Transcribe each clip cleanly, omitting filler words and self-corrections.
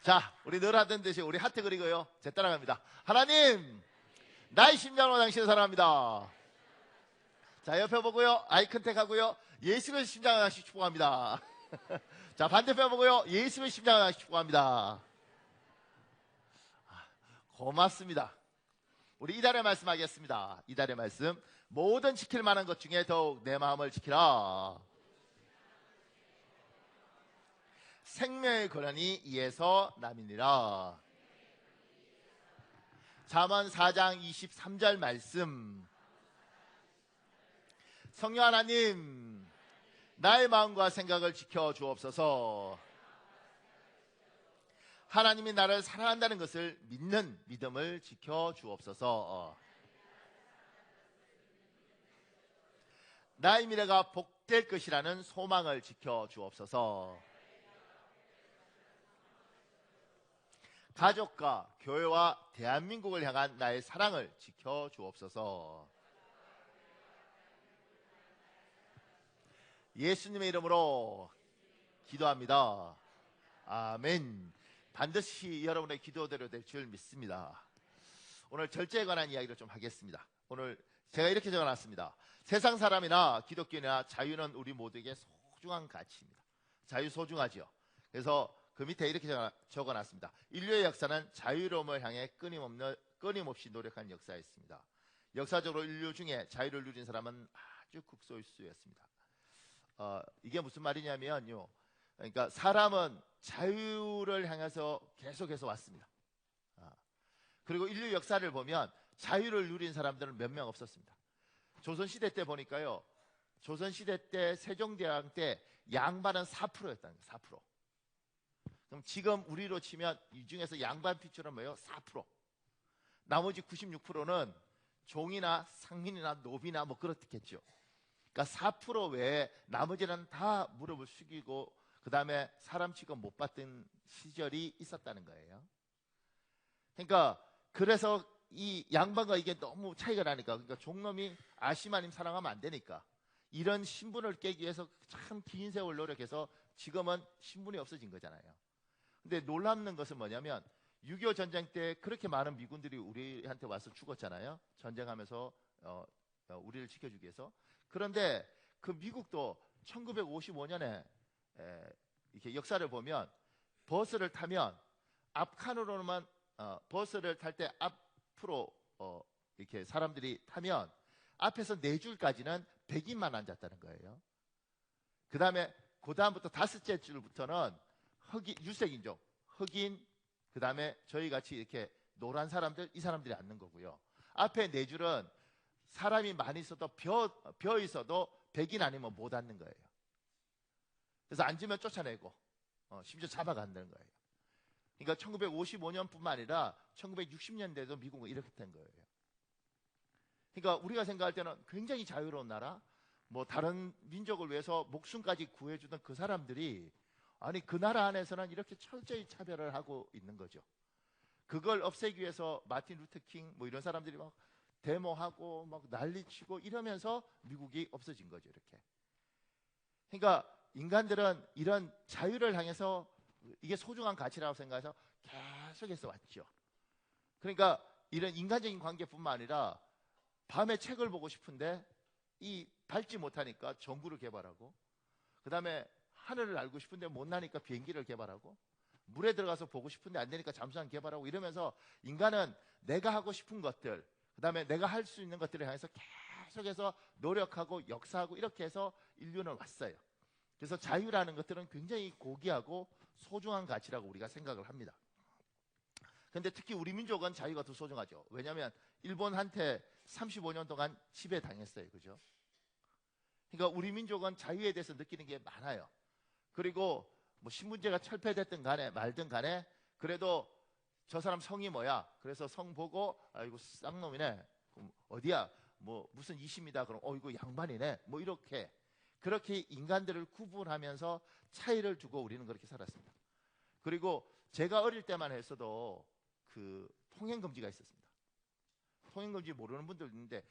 자, 우리 늘 하던 듯이 우리 하트 그리고요. 제 따라갑니다. 하나님, 나의 심장으로 당신을 사랑합니다. 자, 옆에 보고요. 아이 컨택 하고요. 예수의 심장을 당신 축복합니다. 자, 반대편 보고요. 예수의 심장을 당신 축복합니다. 고맙습니다. 우리 이달의 말씀 하겠습니다. 이달의 말씀. 모든 지킬 만한 것 중에 더욱 내 마음을 지키라. 생명의 권한이 이에서 남이니라. 잠언 4장 23절 말씀. 성령 하나님, 나의 마음과 생각을 지켜 주옵소서. 하나님이 나를 사랑한다는 것을 믿는 믿음을 지켜 주옵소서. 나의 미래가 복될 것이라는 소망을 지켜 주옵소서. 가족과 교회와 대한민국을 향한 나의 사랑을 지켜 주옵소서. 예수님의 이름으로 기도합니다. 아멘. 반드시 여러분의 기도대로 될 줄 믿습니다. 오늘 절제에 관한 이야기를 좀 하겠습니다. 오늘 제가 이렇게 적어놨습니다. 세상 사람이나 기독교나 자유는 우리 모두에게 소중한 가치입니다. 자유 소중하지요. 그래서 그 밑에 이렇게 적어놨습니다. 인류의 역사는 자유로움을 향해 끊임없이 노력한 역사였습니다. 역사적으로 인류 중에 자유를 누린 사람은 아주 극소수였습니다. 이게 무슨 말이냐면요. 그러니까 사람은 자유를 향해서 계속해서 왔습니다. 그리고 인류 역사를 보면 자유를 누린 사람들은 몇 명 없었습니다. 조선시대 때 보니까요. 조선시대 때 세종대왕 때 양반은 4%였다는 거예요. 4%. 그럼 지금 우리로 치면 이 중에서 양반 핏줄은 뭐예요? 4%. 나머지 96%는 종이나 상민이나 노비나 뭐 그렇겠죠. 그러니까 4% 외에 나머지는 다 무릎을 숙이고 그 다음에 사람 취급 못 받던 시절이 있었다는 거예요. 그러니까 그래서 이 양반과 이게 너무 차이가 나니까, 그러니까 종놈이 아시마님 사랑하면 안 되니까 이런 신분을 깨기 위해서 참 긴 세월 노력해서 지금은 신분이 없어진 거잖아요. 근데 놀랍는 것은 뭐냐면 6.25 전쟁 때 그렇게 많은 미군들이 우리한테 와서 죽었잖아요. 전쟁하면서 우리를 지켜주기 위해서. 그런데 그 미국도 1955년에 이렇게 역사를 보면 버스를 타면 앞칸으로만 버스를 탈 때 앞으로 이렇게 사람들이 타면 앞에서 4줄까지는 100인만 앉았다는 거예요. 그 다음부터 5째 줄부터는 유색인종, 흑인, 그 다음에 저희 같이 이렇게 노란 사람들, 이 사람들이 앉는 거고요. 앞에 4줄은 사람이 많이 있어도 벼 있어도 100인 아니면 못 앉는 거예요. 그래서 앉으면 쫓아내고 심지어 잡아간다는 거예요. 그러니까 1955년뿐만 아니라 1960년대에도 미국은 이렇게 된 거예요. 그러니까 우리가 생각할 때는 굉장히 자유로운 나라, 뭐 다른 민족을 위해서 목숨까지 구해주던 그 사람들이 아니 그 나라 안에서는 이렇게 철저히 차별을 하고 있는 거죠. 그걸 없애기 위해서 마틴 루터 킹 뭐 이런 사람들이 막 데모하고 막 난리치고 이러면서 미국이 없어진 거죠. 이렇게. 그러니까 인간들은 이런 자유를 향해서 이게 소중한 가치라고 생각해서 계속해서 왔죠. 그러니까 이런 인간적인 관계뿐만 아니라 밤에 책을 보고 싶은데 이 밟지 못하니까 전구를 개발하고, 그 다음에 하늘을 알고 싶은데 못 나니까 비행기를 개발하고, 물에 들어가서 보고 싶은데 안 되니까 잠수함 개발하고, 이러면서 인간은 내가 하고 싶은 것들, 그 다음에 내가 할 수 있는 것들을 향해서 계속해서 노력하고 역사하고 이렇게 해서 인류는 왔어요. 그래서 자유라는 것들은 굉장히 고귀하고 소중한 가치라고 우리가 생각을 합니다. 그런데 특히 우리 민족은 자유가 더 소중하죠. 왜냐하면 일본한테 35년 동안 지배당했어요. 그죠? 그러니까 우리 민족은 자유에 대해서 느끼는 게 많아요. 그리고 뭐 신분제가 철폐됐든 간에 말든 간에 그래도 저 사람 성이 뭐야? 그래서 성 보고 이거 쌍놈이네. 그럼 어디야? 뭐 무슨 이십니다. 그럼 이거 양반이네. 뭐 이렇게 그렇게 인간들을 구분하면서 차이를 두고 우리는 그렇게 살았습니다. 그리고 제가 어릴 때만 했어도 그 통행금지가 있었습니다. 통행금지 모르는 분들 있는데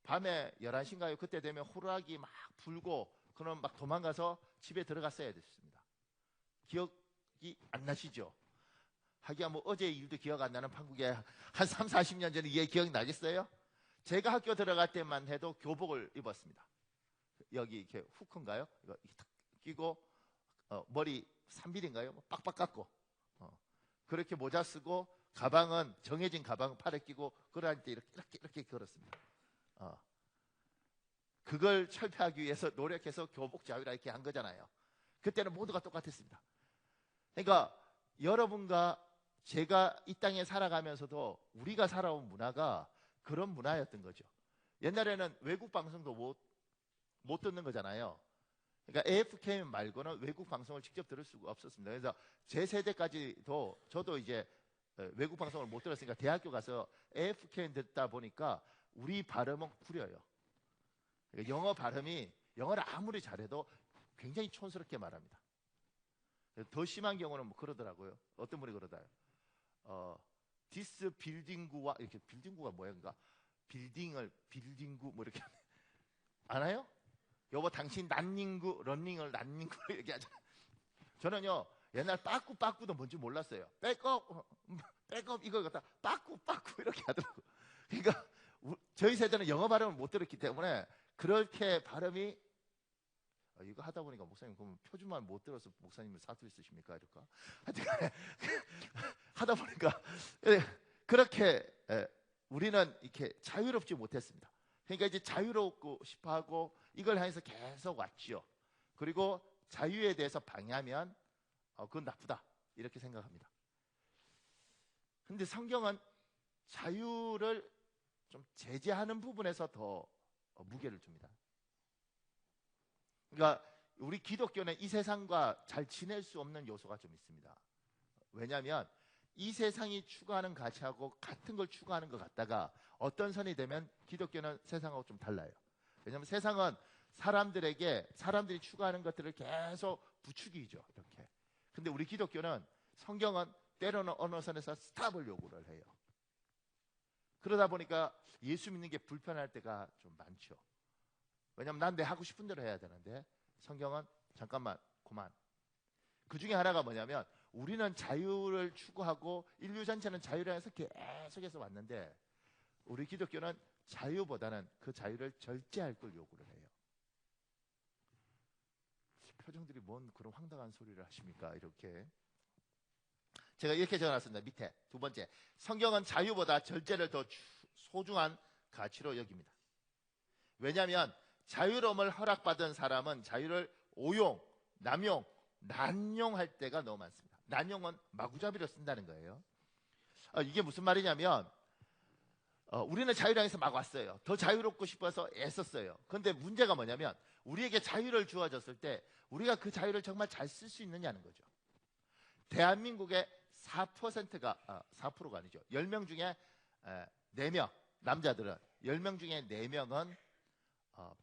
밤에 11시인가요? 그때 되면 호루라기 막 불고 그럼 막 도망가서 집에 들어갔어야 됐습니다. 기억이 안 나시죠? 하기야 뭐 어제 일도 기억 안 나는 판국에 한 3, 40년 전에 이게 기억이 나겠어요? 제가 학교 들어갈 때만 해도 교복을 입었습니다. 여기 이렇게 후크인가요? 이거 탁 끼고 머리 3mm인가요? 뭐 빡빡 깎고 그렇게 모자 쓰고 가방은 정해진 가방 팔에 끼고 걸어다닐 때 이렇게 걸었습니다. 그걸 철폐하기 위해서 노력해서 교복 자유라 이렇게 한 거잖아요. 그때는 모두가 똑같았습니다. 그러니까 여러분과 제가 이 땅에 살아가면서도 우리가 살아온 문화가 그런 문화였던 거죠. 옛날에는 외국 방송도 못 듣는 거잖아요. 그러니까 AFK 말고는 외국 방송을 직접 들을 수가 없었습니다. 그래서 제 세대까지도 저도 이제 외국 방송을 못 들었으니까 대학교 가서 AFK 듣다 보니까 우리 발음은 구려요. 그러니까 영어 발음이 영어를 아무리 잘해도 굉장히 촌스럽게 말합니다. 더 심한 경우는 뭐 그러더라고요. 어떤 분이 그러다요. 디스 빌딩구와 이렇게 빌딩구가 뭐야인가? 빌딩구 뭐 이렇게 아나요? 여보 당신 난닝구 런닝을 난닝구로 얘기하잖아요. 저는요 옛날 빠꾸도 뭔지 몰랐어요. 백업 이걸 갖다 빠꾸 이렇게 하더라고요. 그러니까 저희 세대는 영어 발음을 못 들었기 때문에 그렇게 발음이 이거 하다 보니까 목사님 그러면 표준말 못 들어서 목사님은 사투리 쓰십니까? 이럴까? 하여튼 하다 보니까 그렇게 우리는 이렇게 자유롭지 못했습니다. 그러니까 이제 자유롭고 싶어하고 이걸 향해서 계속 왔죠. 그리고 자유에 대해서 방해하면 그건 나쁘다 이렇게 생각합니다. 근데 성경은 자유를 좀 제재하는 부분에서 더 무게를 줍니다. 그러니까 우리 기독교는 이 세상과 잘 지낼 수 없는 요소가 좀 있습니다. 왜냐하면 이 세상이 추구하는 가치하고 같은 걸 추구하는 것 같다가 어떤 선이 되면 기독교는 세상하고 좀 달라요. 왜냐하면 세상은 사람들이 추구하는 것들을 계속 부추기죠. 이렇게. 근데 우리 기독교는 성경은 때로는 어느 선에서 스탑을 요구를 해요. 그러다 보니까 예수 믿는 게 불편할 때가 좀 많죠. 왜냐하면 난 내 하고 싶은 대로 해야 되는데 성경은 잠깐만 그만. 그 중에 하나가 뭐냐면 우리는 자유를 추구하고 인류 전체는 자유를 해서 계속해서 왔는데 우리 기독교는 자유보다는 그 자유를 절제할 걸 요구를 해요. 표정들이 뭔 그런 황당한 소리를 하십니까? 이렇게 제가 이렇게 적어놨습니다. 밑에 두 번째, 성경은 자유보다 절제를 더 소중한 가치로 여깁니다. 왜냐하면 자유로움을 허락받은 사람은 자유를 오용, 남용, 난용할 때가 너무 많습니다. 난용은 마구잡이로 쓴다는 거예요. 이게 무슨 말이냐면 우리는 자유를 향해서 막 왔어요. 더 자유롭고 싶어서 애썼어요. 그런데 문제가 뭐냐면 우리에게 자유를 주어졌을 때 우리가 그 자유를 정말 잘 쓸 수 있느냐는 거죠. 대한민국의 4%가 4%가 아니죠. 10명 중에 4명, 남자들은 10명 중에 4명은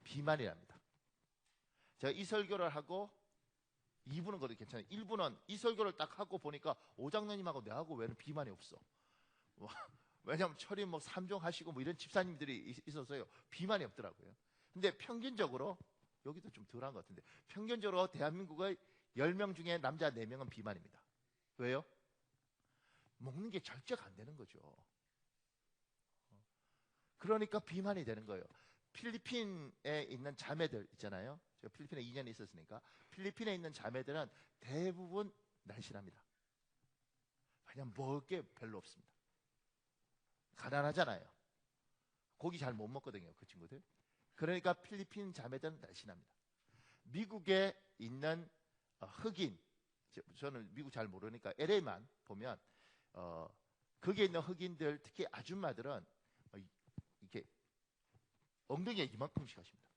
비만이랍니다. 제가 이 설교를 하고 2부는 그래도 괜찮아요. 1부는 이 설교를 딱 하고 보니까 오장로님하고 내하고 왜는 비만이 없어. 왜냐하면 철이 뭐 3종 하시고 뭐 이런 집사님들이 있어서요. 비만이 없더라고요. 근데 평균적으로 여기도 좀 덜한 것 같은데 평균적으로 대한민국의 10명 중에 남자 4명은 비만입니다. 왜요? 먹는 게 절제가 안 되는 거죠. 그러니까 비만이 되는 거예요. 필리핀에 있는 자매들 있잖아요. 제가 필리핀에 2년 있었으니까 필리핀에 있는 자매들은 대부분 날씬합니다. 왜냐하면 먹을 게 별로 없습니다. 가난하잖아요. 고기 잘 못 먹거든요. 그 친구들. 그러니까 필리핀 자매들은 날씬합니다. 미국에 있는 흑인, 저는 미국 잘 모르니까 LA만 보면 거기에 있는 흑인들, 특히 아줌마들은 이렇게 엉덩이에 이만큼씩 하십니다.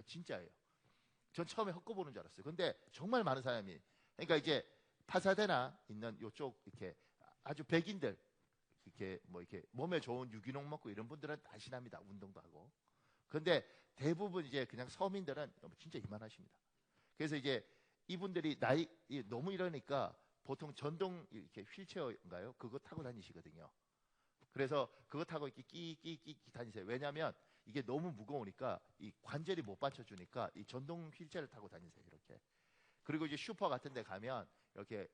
진짜예요. 전 처음에 헛거 보는 줄 알았어요. 근데 정말 많은 사람이, 그러니까 이제 파사데나 있는 이쪽 이렇게 아주 백인들, 이렇게 뭐 이렇게 몸에 좋은 유기농 먹고 이런 분들은 날씬합니다. 운동도 하고. 그런데 대부분 이제 그냥 서민들은 진짜 이만하십니다. 그래서 이제 이분들이 나이 너무 이러니까 보통 전동 이렇게 휠체어인가요? 그거 타고 다니시거든요. 그래서 그거 타고 이렇게 끼 다니세요. 왜냐하면 이게 너무 무거우니까 이 관절이 못 받쳐주니까 이 전동 휠체어를 타고 다니세요. 이렇게. 그리고 이제 슈퍼 같은 데 가면 이렇게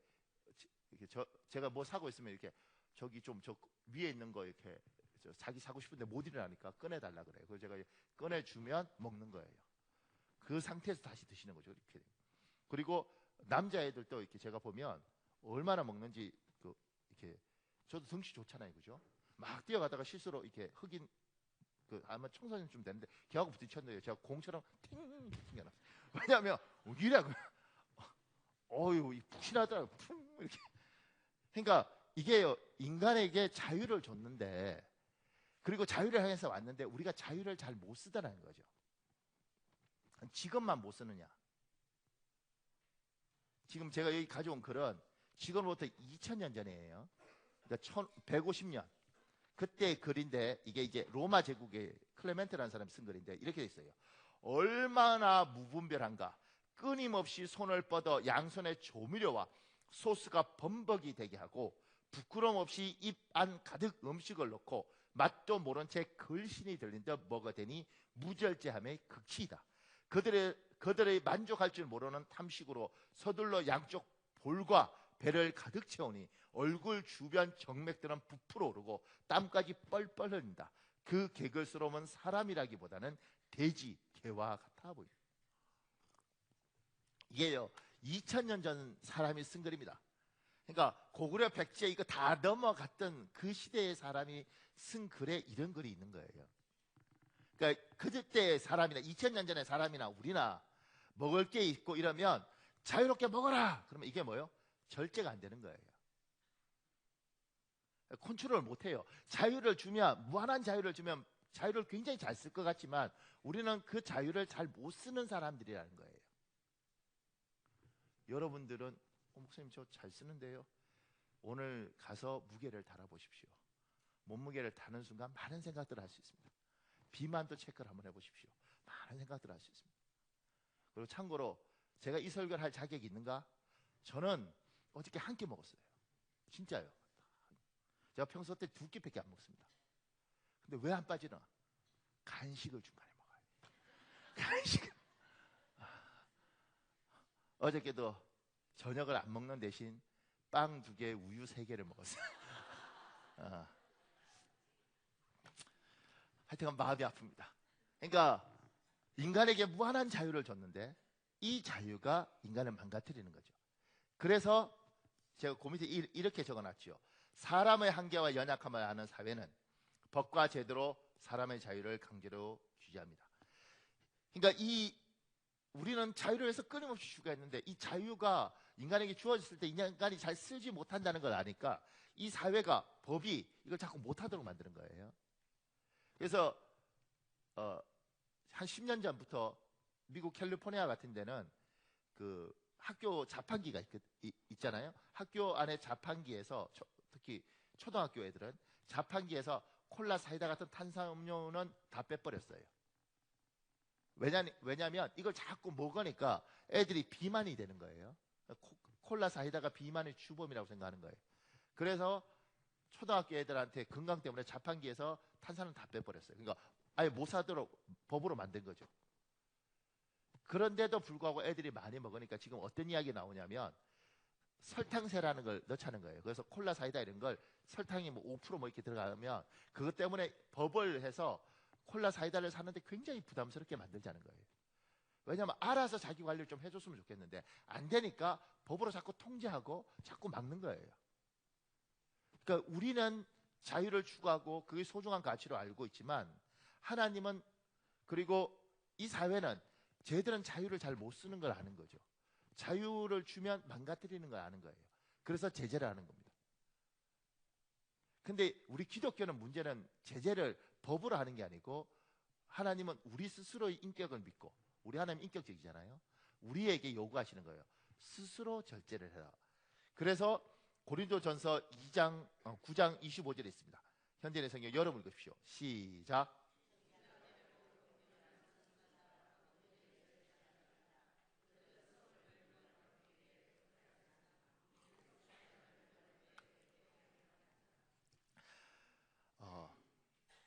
이렇게 제가 뭐 사고 있으면 이렇게 저기 좀 저 위에 있는 거 이렇게 자기 사고 싶은데 못 일어나니까 꺼내달라 그래요. 그래서 제가 꺼내주면 먹는 거예요. 그 상태에서 다시 드시는 거죠. 이렇게. 그리고 남자애들도 이렇게 제가 보면 얼마나 먹는지 이렇게 저도 덩치 좋잖아요, 그죠? 막 뛰어가다가 실수로 이렇게 흑인 아마 청소년쯤 됐는데 걔하고 부딪혔는데 제가 공처럼 팅 튕겨놨어요. 왜냐하면 이래고 어유 이 푹신하더라고 푹 이렇게. 그러니까 이게요, 인간에게 자유를 줬는데, 그리고 자유를 향해서 왔는데 우리가 자유를 잘 못 쓰더라는 거죠. 지금만 못 쓰느냐. 지금 제가 여기 가져온 글은 지금부터 2000년 전이에요. 그러니까 150년 그때 글인데, 이게 이제 로마 제국의 클레멘트라는 사람이 쓴 글인데 이렇게 돼 있어요. 얼마나 무분별한가. 끊임없이 손을 뻗어 양손에 조미료와 소스가 범벅이 되게 하고, 부끄럼 없이 입 안 가득 음식을 넣고 맛도 모른 채 걸신이 들린 듯 먹어대니 무절제함의 극치이다. 그들의 만족할 줄 모르는 탐식으로 서둘러 양쪽 볼과 배를 가득 채우니 얼굴 주변 정맥들은 부풀어 오르고 땀까지 뻘뻘 흘린다. 그 개걸스러움은 사람이라기보다는 돼지, 개와 같아 보인다. 이게요, 2000년 전 사람이 쓴 글입니다. 그러니까 고구려 백제 이거 다 넘어갔던 그 시대의 사람이 쓴 글에 이런 글이 있는 거예요. 그러니까 그때의 사람이나 2000년 전의 사람이나 우리나 먹을 게 있고 이러면 자유롭게 먹어라. 그러면 이게 뭐예요? 절제가 안 되는 거예요. 컨트롤 못 해요. 자유를 주면, 무한한 자유를 주면 자유를 굉장히 잘 쓸 것 같지만 우리는 그 자유를 잘 못 쓰는 사람들이라는 거예요. 여러분들은 목사님 저 잘 쓰는데요. 오늘 가서 무게를 달아보십시오. 몸무게를 다는 순간 많은 생각들을 할 수 있습니다. 비만도 체크를 한번 해보십시오. 많은 생각들을 할 수 있습니다. 그리고 참고로 제가 이 설교를 할 자격이 있는가? 저는 어저께 한 끼 먹었어요. 진짜요. 제가 평소 때 2끼밖에 안 먹습니다. 근데 왜 안 빠지나? 간식을 중간에 먹어요. 간식. 어저께도 저녁을 안 먹는 대신 빵 2개, 우유 3개를 먹었어요. 하여튼 마음이 아픕니다. 그러니까 인간에게 무한한 자유를 줬는데 이 자유가 인간을 망가뜨리는 거죠. 그래서 제가 그 밑에 이렇게 적어놨죠. 사람의 한계와 연약함을 아는 사회는 법과 제도로 사람의 자유를 강제로 규제합니다. 그러니까 우리는 자유를 위해서 끊임없이 추구했는데 이 자유가 인간에게 주어졌을 때 인간이 잘 쓰지 못한다는 걸 아니까 이 사회가, 법이 이걸 자꾸 못하도록 만드는 거예요. 그래서 한 10년 전부터 미국 캘리포니아 같은 데는 그 학교 자판기가 있잖아요. 학교 안에 자판기에서 특히 초등학교 애들은 자판기에서 콜라, 사이다 같은 탄산음료는 다 빼버렸어요. 왜냐하면 이걸 자꾸 먹으니까 애들이 비만이 되는 거예요. 콜라, 사이다가 비만의 주범이라고 생각하는 거예요. 그래서 초등학교 애들한테 건강 때문에 자판기에서 탄산은 다 빼버렸어요. 그러니까 아예 못 사도록 법으로 만든 거죠. 그런데도 불구하고 애들이 많이 먹으니까 지금 어떤 이야기 나오냐면 설탕세라는 걸 넣자는 거예요. 그래서 콜라, 사이다 이런 걸 설탕이 뭐 5% 뭐 이렇게 들어가면 그것 때문에 법을 해서 콜라, 사이다를 사는데 굉장히 부담스럽게 만들자는 거예요. 왜냐하면 알아서 자기 관리를 좀 해줬으면 좋겠는데 안 되니까 법으로 자꾸 통제하고 자꾸 막는 거예요. 그러니까 우리는 자유를 추구하고 그게 소중한 가치로 알고 있지만 하나님은, 그리고 이 사회는 쟤들은 자유를 잘 못 쓰는 걸 아는 거죠. 자유를 주면 망가뜨리는 걸 아는 거예요. 그래서 제재를 하는 겁니다. 근데 우리 기독교는 문제는 제재를 법으로 하는 게 아니고 하나님은 우리 스스로의 인격을 믿고, 우리 하나님 인격적이잖아요. 우리에게 요구하시는 거예요. 스스로 절제를 해라. 그래서 고린도전서 9장 25절에 있습니다. 현대의 성경 여러분 읽으십시오. 시작.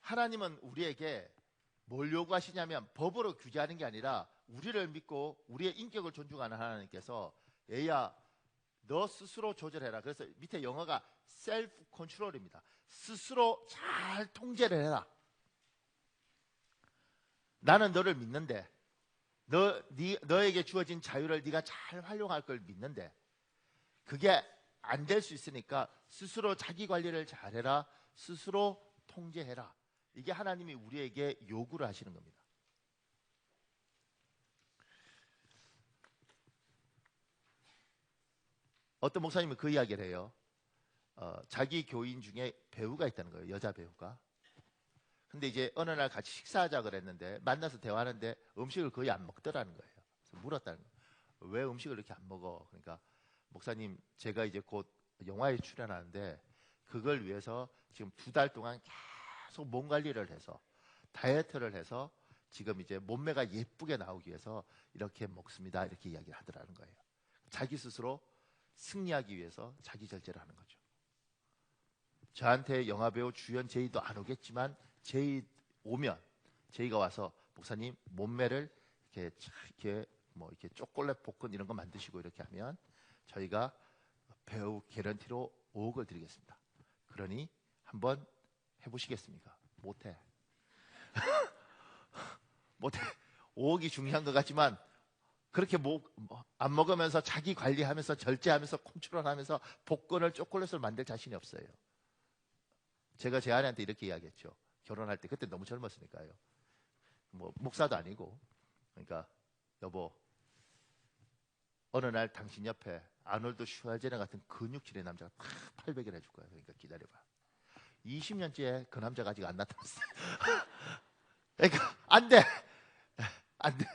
하나님은 우리에게 뭘 요구하시냐면 법으로 규제하는 게 아니라 우리를 믿고 우리의 인격을 존중하는 하나님께서 얘야 너 스스로 조절해라. 그래서 밑에 영어가 셀프 컨트롤입니다. 스스로 잘 통제를 해라. 나는 너를 믿는데 너에게 주어진 자유를 네가 잘 활용할 걸 믿는데 그게 안 될 수 있으니까 스스로 자기 관리를 잘해라. 스스로 통제해라. 이게 하나님이 우리에게 요구를 하시는 겁니다. 어떤 목사님은 그 이야기를 해요. 자기 교인 중에 배우가 있다는 거예요. 여자 배우가. 근데 이제 어느 날 같이 식사하자 그랬는데 만나서 대화하는데 음식을 거의 안 먹더라는 거예요. 그래서 물었다는 거예요. 왜 음식을 이렇게 안 먹어? 그러니까 목사님, 제가 이제 곧 영화에 출연하는데 그걸 위해서 지금 2달 동안 계속 몸 관리를 해서 다이어트를 해서 지금 이제 몸매가 예쁘게 나오기 위해서 이렇게 먹습니다. 이렇게 이야기를 하더라는 거예요. 자기 스스로 승리하기 위해서 자기 절제를 하는 거죠. 저한테 영화배우 주연 제이도 안 오겠지만 제이 오면 제이가 와서 목사님 몸매를 이렇게 뭐 이렇게 초콜릿 볶은 이런 거 만드시고 이렇게 하면 저희가 배우 개런티로 5억을 드리겠습니다. 그러니 한번 해보시겠습니까? 못해. 못해. 5억이 중요한 것 같지만 그렇게 안 먹으면서 자기 관리하면서 절제하면서 컨트롤하면서 복권을 초콜릿을 만들 자신이 없어요. 제가 제 아내한테 이렇게 이야기했죠. 결혼할 때 그때 너무 젊었으니까요. 뭐 목사도 아니고 그러니까 여보 어느 날 당신 옆에 아놀드 슈왈제네 같은 근육질의 남자가 탁 800일 해줄 거야. 그러니까 기다려봐. 20년째 그 남자가 아직 안 나타났어요. 그러니까 안 돼. 안 돼.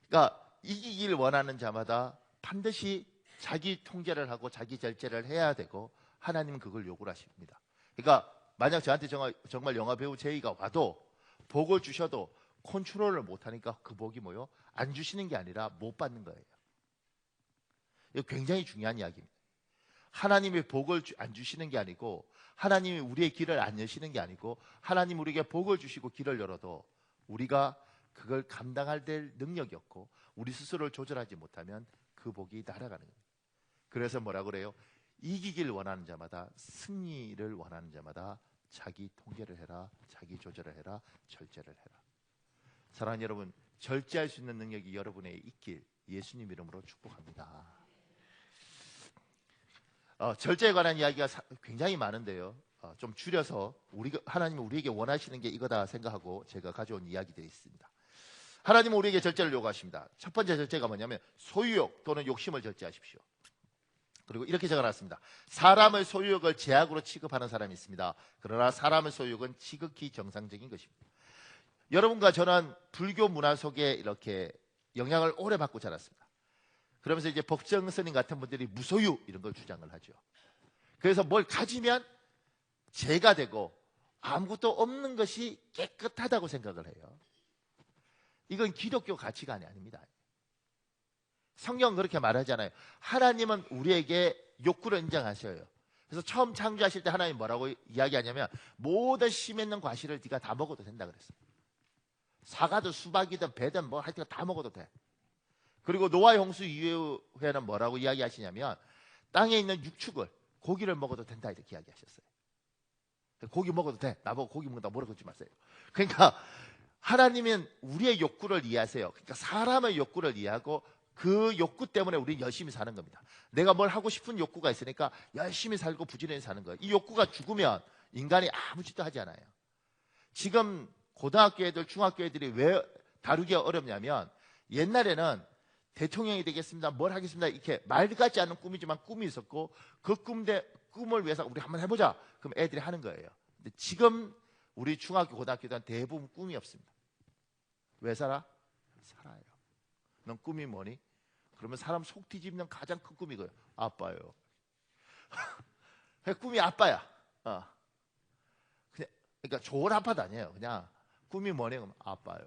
그러니까 이기길 원하는 자마다 반드시 자기 통제를 하고 자기 절제를 해야 되고 하나님은 그걸 요구를 하십니다. 그러니까 만약 저한테 정말 영화배우 제이가 와도 복을 주셔도 컨트롤을 못하니까 그 복이 뭐요? 안 주시는 게 아니라 못 받는 거예요. 이거 굉장히 중요한 이야기입니다. 하나님의 복을 안 주시는 게 아니고 하나님이 우리의 길을 안 여시는 게 아니고 하나님 우리에게 복을 주시고 길을 열어도 우리가 그걸 감당할 될 능력이 없고 우리 스스로를 조절하지 못하면 그 복이 날아가는 겁니다. 그래서 뭐라 그래요? 이기길 원하는 자마다 승리를 원하는 자마다 자기 통제를 해라. 자기 조절을 해라. 절제를 해라. 사랑하는 여러분, 절제할 수 있는 능력이 여러분에 있길 예수님 이름으로 축복합니다. 절제에 관한 이야기가 굉장히 많은데요. 좀 줄여서 하나님은 우리에게 원하시는 게 이거다 생각하고 제가 가져온 이야기들이 있습니다. 하나님은 우리에게 절제를 요구하십니다. 첫 번째 절제가 뭐냐면 소유욕 또는 욕심을 절제하십시오. 그리고 이렇게 적어놨습니다. 사람의 소유욕을 제약으로 취급하는 사람이 있습니다. 그러나 사람의 소유욕은 지극히 정상적인 것입니다. 여러분과 저는 불교 문화 속에 이렇게 영향을 오래 받고 자랐습니다. 그러면서 이제 법정 스님 같은 분들이 무소유 이런 걸 주장을 하죠. 그래서 뭘 가지면 죄가 되고 아무것도 없는 것이 깨끗하다고 생각을 해요. 이건 기독교 가치관이 아닙니다. 성경은 그렇게 말하잖아요. 하나님은 우리에게 욕구를 인정하셔요. 그래서 처음 창조하실 때 하나님 뭐라고 이야기하냐면 모든 심 있는 과실을 네가 다 먹어도 된다 그랬어요. 사과든 수박이든 배든 뭐 하여튼 다 먹어도 돼. 그리고 노아의 홍수 이후에는 뭐라고 이야기하시냐면 땅에 있는 육축을 고기를 먹어도 된다 이렇게 이야기하셨어요. 고기 먹어도 돼. 나보고 고기 먹는다 뭐라 그러지 마세요. 그러니까 하나님은 우리의 욕구를 이해하세요. 그러니까 사람의 욕구를 이해하고 그 욕구 때문에 우리는 열심히 사는 겁니다. 내가 뭘 하고 싶은 욕구가 있으니까 열심히 살고 부지런히 사는 거예요. 이 욕구가 죽으면 인간이 아무 짓도 하지 않아요. 지금 고등학교 애들, 중학교 애들이 왜 다루기가 어렵냐면 옛날에는 대통령이 되겠습니다. 뭘 하겠습니다. 이렇게 말 같지 않은 꿈이지만 꿈이 있었고 그 꿈을 위해서 우리 한번 해보자. 그럼 애들이 하는 거예요. 근데 지금 우리 중학교, 고등학교들은 대부분 꿈이 없습니다. 왜 살아? 살아요. 넌 꿈이 뭐니? 그러면 사람 속 뒤집는 가장 큰 꿈이 그거예요. 아빠요. 꿈이 아빠야. 그러니까 좋은 아빠도 아니에요. 그냥 꿈이 뭐니? 그럼 아빠요.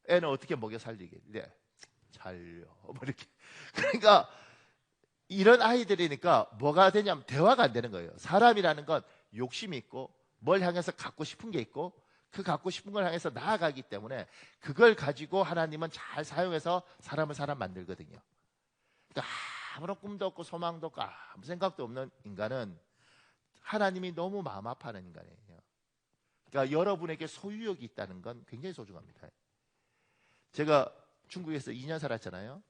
애는 어떻게 먹여 살리게? 네. 잘요. 뭐 이렇게. 그러니까 이런 아이들이니까 뭐가 되냐면 대화가 안 되는 거예요. 사람이라는 건 욕심이 있고 뭘 향해서 갖고 싶은 게 있고 그 갖고 싶은 걸 향해서 나아가기 때문에 그걸 가지고 하나님은 잘 사용해서 사람을 사람 만들거든요. 그러니까 아무런 꿈도 없고 소망도 없고 아무 생각도 없는 인간은 하나님이 너무 마음 아파하는 인간이에요. 그러니까 여러분에게 소유욕이 있다는 건 굉장히 소중합니다. 제가 중국에서 2년 살았잖아요.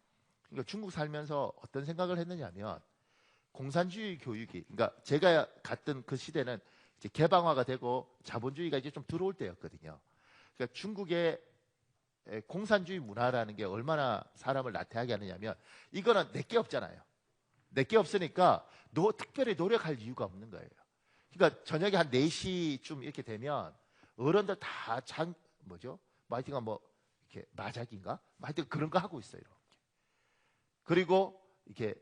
그러니까 중국 살면서 어떤 생각을 했느냐면 공산주의 교육이, 그러니까 제가 갔던 그 시대는 이제 개방화가 되고 자본주의가 이제 좀 들어올 때였거든요. 그러니까 중국의 공산주의 문화라는 게 얼마나 사람을 나태하게 하느냐면 이거는 내게 없잖아요. 내게 없으니까 특별히 노력할 이유가 없는 거예요. 그러니까 저녁에 한 4시쯤 이렇게 되면 어른들 다 하여튼 이렇게 마작인가? 하여튼 그런 거 하고 있어요. 이렇게. 그리고 이렇게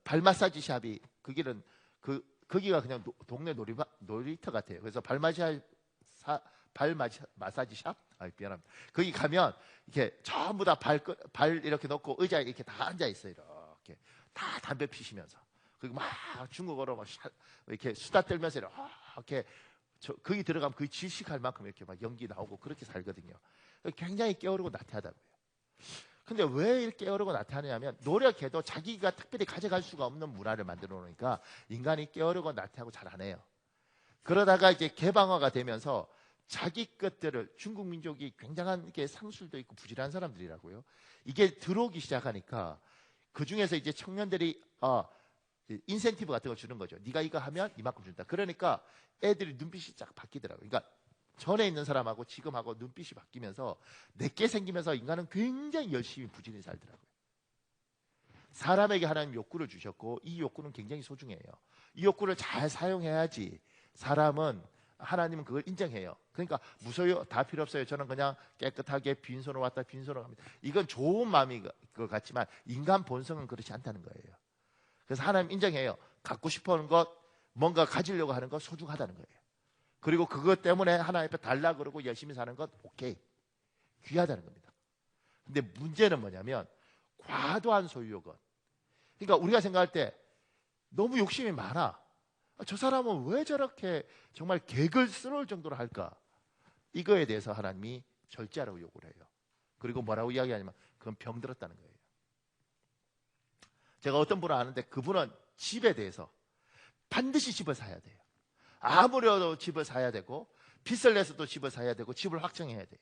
발 마사지 샵이 거기가 그냥 동네 놀이터 같아요. 그래서 발 마사지 샵? 미안합니다. 거기 가면 이렇게 전부 다 발 이렇게 놓고 의자에 이렇게 다 앉아 있어요. 이렇게 다 담배 피시면서. 그리고 막 중국어로 막 이렇게 수다 떨면서 이렇게 거기 들어가면 거의 질식할 만큼 이렇게 막 연기 나오고 그렇게 살거든요. 굉장히 깨어르고 나태하다고요. 근데 왜 이렇게 깨어르고 나태하냐면 노력해도 자기가 특별히 가져갈 수가 없는 문화를 만들어 놓으니까 인간이 깨어르고 나태하고 잘 안 해요. 그러다가 이제 개방화가 되면서 자기 것들을, 중국 민족이 굉장한 게 상술도 있고 부지런한 사람들이라고요. 이게 들어오기 시작하니까 그 중에서 이제 청년들이 인센티브 같은 거 주는 거죠. 네가 이거 하면 이만큼 준다. 그러니까 애들이 눈빛이 쫙 바뀌더라고요. 그러니까 전에 있는 사람하고 지금하고 눈빛이 바뀌면서 내게 생기면서 인간은 굉장히 열심히 부지런히 살더라고요. 사람에게 하나님 욕구를 주셨고 이 욕구는 굉장히 소중해요. 이 욕구를 잘 사용해야지 사람은, 하나님은 그걸 인정해요. 그러니까 무서워요? 다 필요 없어요. 저는 그냥 깨끗하게 빈손으로 왔다 빈손으로 갑니다. 이건 좋은 마음인 것 같지만 인간 본성은 그렇지 않다는 거예요. 그래서 하나님 인정해요. 갖고 싶어하는 것, 뭔가 가지려고 하는 것 소중하다는 거예요. 그리고 그것 때문에 하나님 앞에 달라 그러고 열심히 사는 것 오케이, 귀하다는 겁니다. 근데 문제는 뭐냐면 과도한 소유욕은, 그러니까 우리가 생각할 때 너무 욕심이 많아. 저 사람은 왜 저렇게 정말 객을 쓸어올 정도로 할까? 이거에 대해서 하나님이 절제하라고 요구를 해요. 그리고 뭐라고 이야기하냐면 그건 병들었다는 거예요. 제가 어떤 분을 아는데 그분은 집에 대해서 반드시 집을 사야 돼요. 아무래도 집을 사야 되고 빚을 내서도 집을 사야 되고 집을 확정해야 돼요.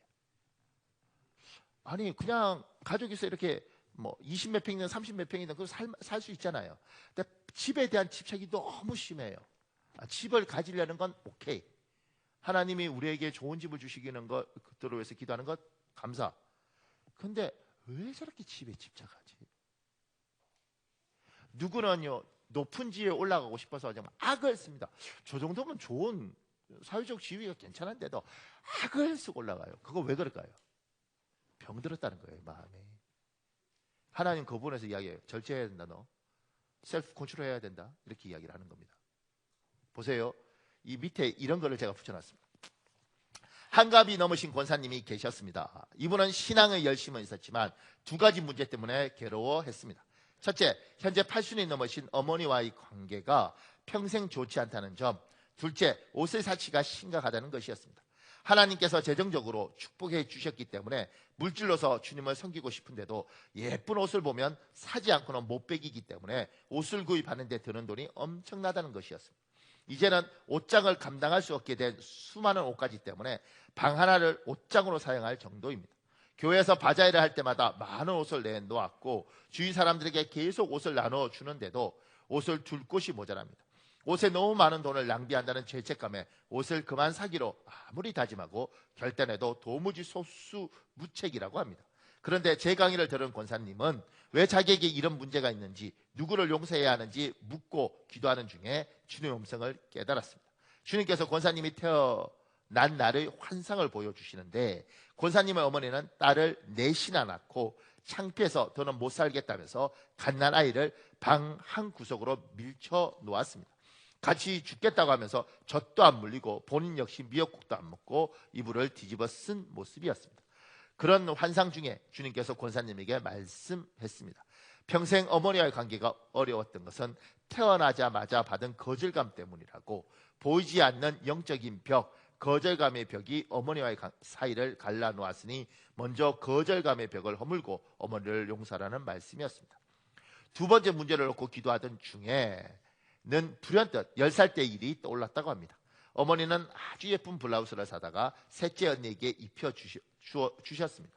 아니 그냥 가족이서 이렇게 20몇 평이든 30몇 평이든 그걸 살 수 있잖아요. 근데 집에 대한 집착이 너무 심해요. 집을 가지려는 건 오케이. 하나님이 우리에게 좋은 집을 주시기는 것들을 위해서 기도하는 것 감사. 근데 왜 저렇게 집에 집착하지? 누구는요 높은 지위에 올라가고 싶어서 정말 악을 씁니다. 저 정도면 좋은 사회적 지위가 괜찮은데도 악을 쓰고 올라가요. 그거 왜 그럴까요? 병들었다는 거예요, 마음에. 하나님 그 부분에서 이야기해요. 절제해야 된다, 너. 셀프 컨트롤 해야 된다. 이렇게 이야기를 하는 겁니다. 보세요. 이 밑에 이런 거를 제가 붙여놨습니다. 한갑이 넘으신 권사님이 계셨습니다. 이분은 신앙의 열심은 있었지만 두 가지 문제 때문에 괴로워했습니다. 첫째, 현재 80이 넘으신 어머니와의 관계가 평생 좋지 않다는 점. 둘째, 옷의 사치가 심각하다는 것이었습니다. 하나님께서 재정적으로 축복해 주셨기 때문에 물질로서 주님을 섬기고 싶은데도 예쁜 옷을 보면 사지 않고는 못 베기기 때문에 옷을 구입하는 데 드는 돈이 엄청나다는 것이었습니다. 이제는 옷장을 감당할 수 없게 된 수많은 옷가지 때문에 방 하나를 옷장으로 사용할 정도입니다. 교회에서 바자회를 할 때마다 많은 옷을 내놓았고 주위 사람들에게 계속 옷을 나눠주는데도 옷을 둘 곳이 모자랍니다. 옷에 너무 많은 돈을 낭비한다는 죄책감에 옷을 그만 사기로 아무리 다짐하고 결단해도 도무지 속수무책이라고 합니다. 그런데 제 강의를 들은 권사님은 왜 자기에게 이런 문제가 있는지, 누구를 용서해야 하는지 묻고 기도하는 중에 주님의 음성을 깨달았습니다. 주님께서 권사님이 태어난 날의 환상을 보여주시는데 권사님의 어머니는 딸을 넷이나 낳고 창피해서 더는 못 살겠다면서 갓난아이를 방 한 구석으로 밀쳐 놓았습니다. 같이 죽겠다고 하면서 젖도 안 물리고 본인 역시 미역국도 안 먹고 이불을 뒤집어 쓴 모습이었습니다. 그런 환상 중에 주님께서 권사님에게 말씀했습니다. 평생 어머니와의 관계가 어려웠던 것은 태어나자마자 받은 거절감 때문이라고. 보이지 않는 영적인 벽, 거절감의 벽이 어머니와의 사이를 갈라놓았으니 먼저 거절감의 벽을 허물고 어머니를 용서하라는 말씀이었습니다. 두 번째 문제를 놓고 기도하던 중에는 불현듯 10살 때 일이 떠올랐다고 합니다. 어머니는 아주 예쁜 블라우스를 사다가 셋째 언니에게 입혀 주셨습니다.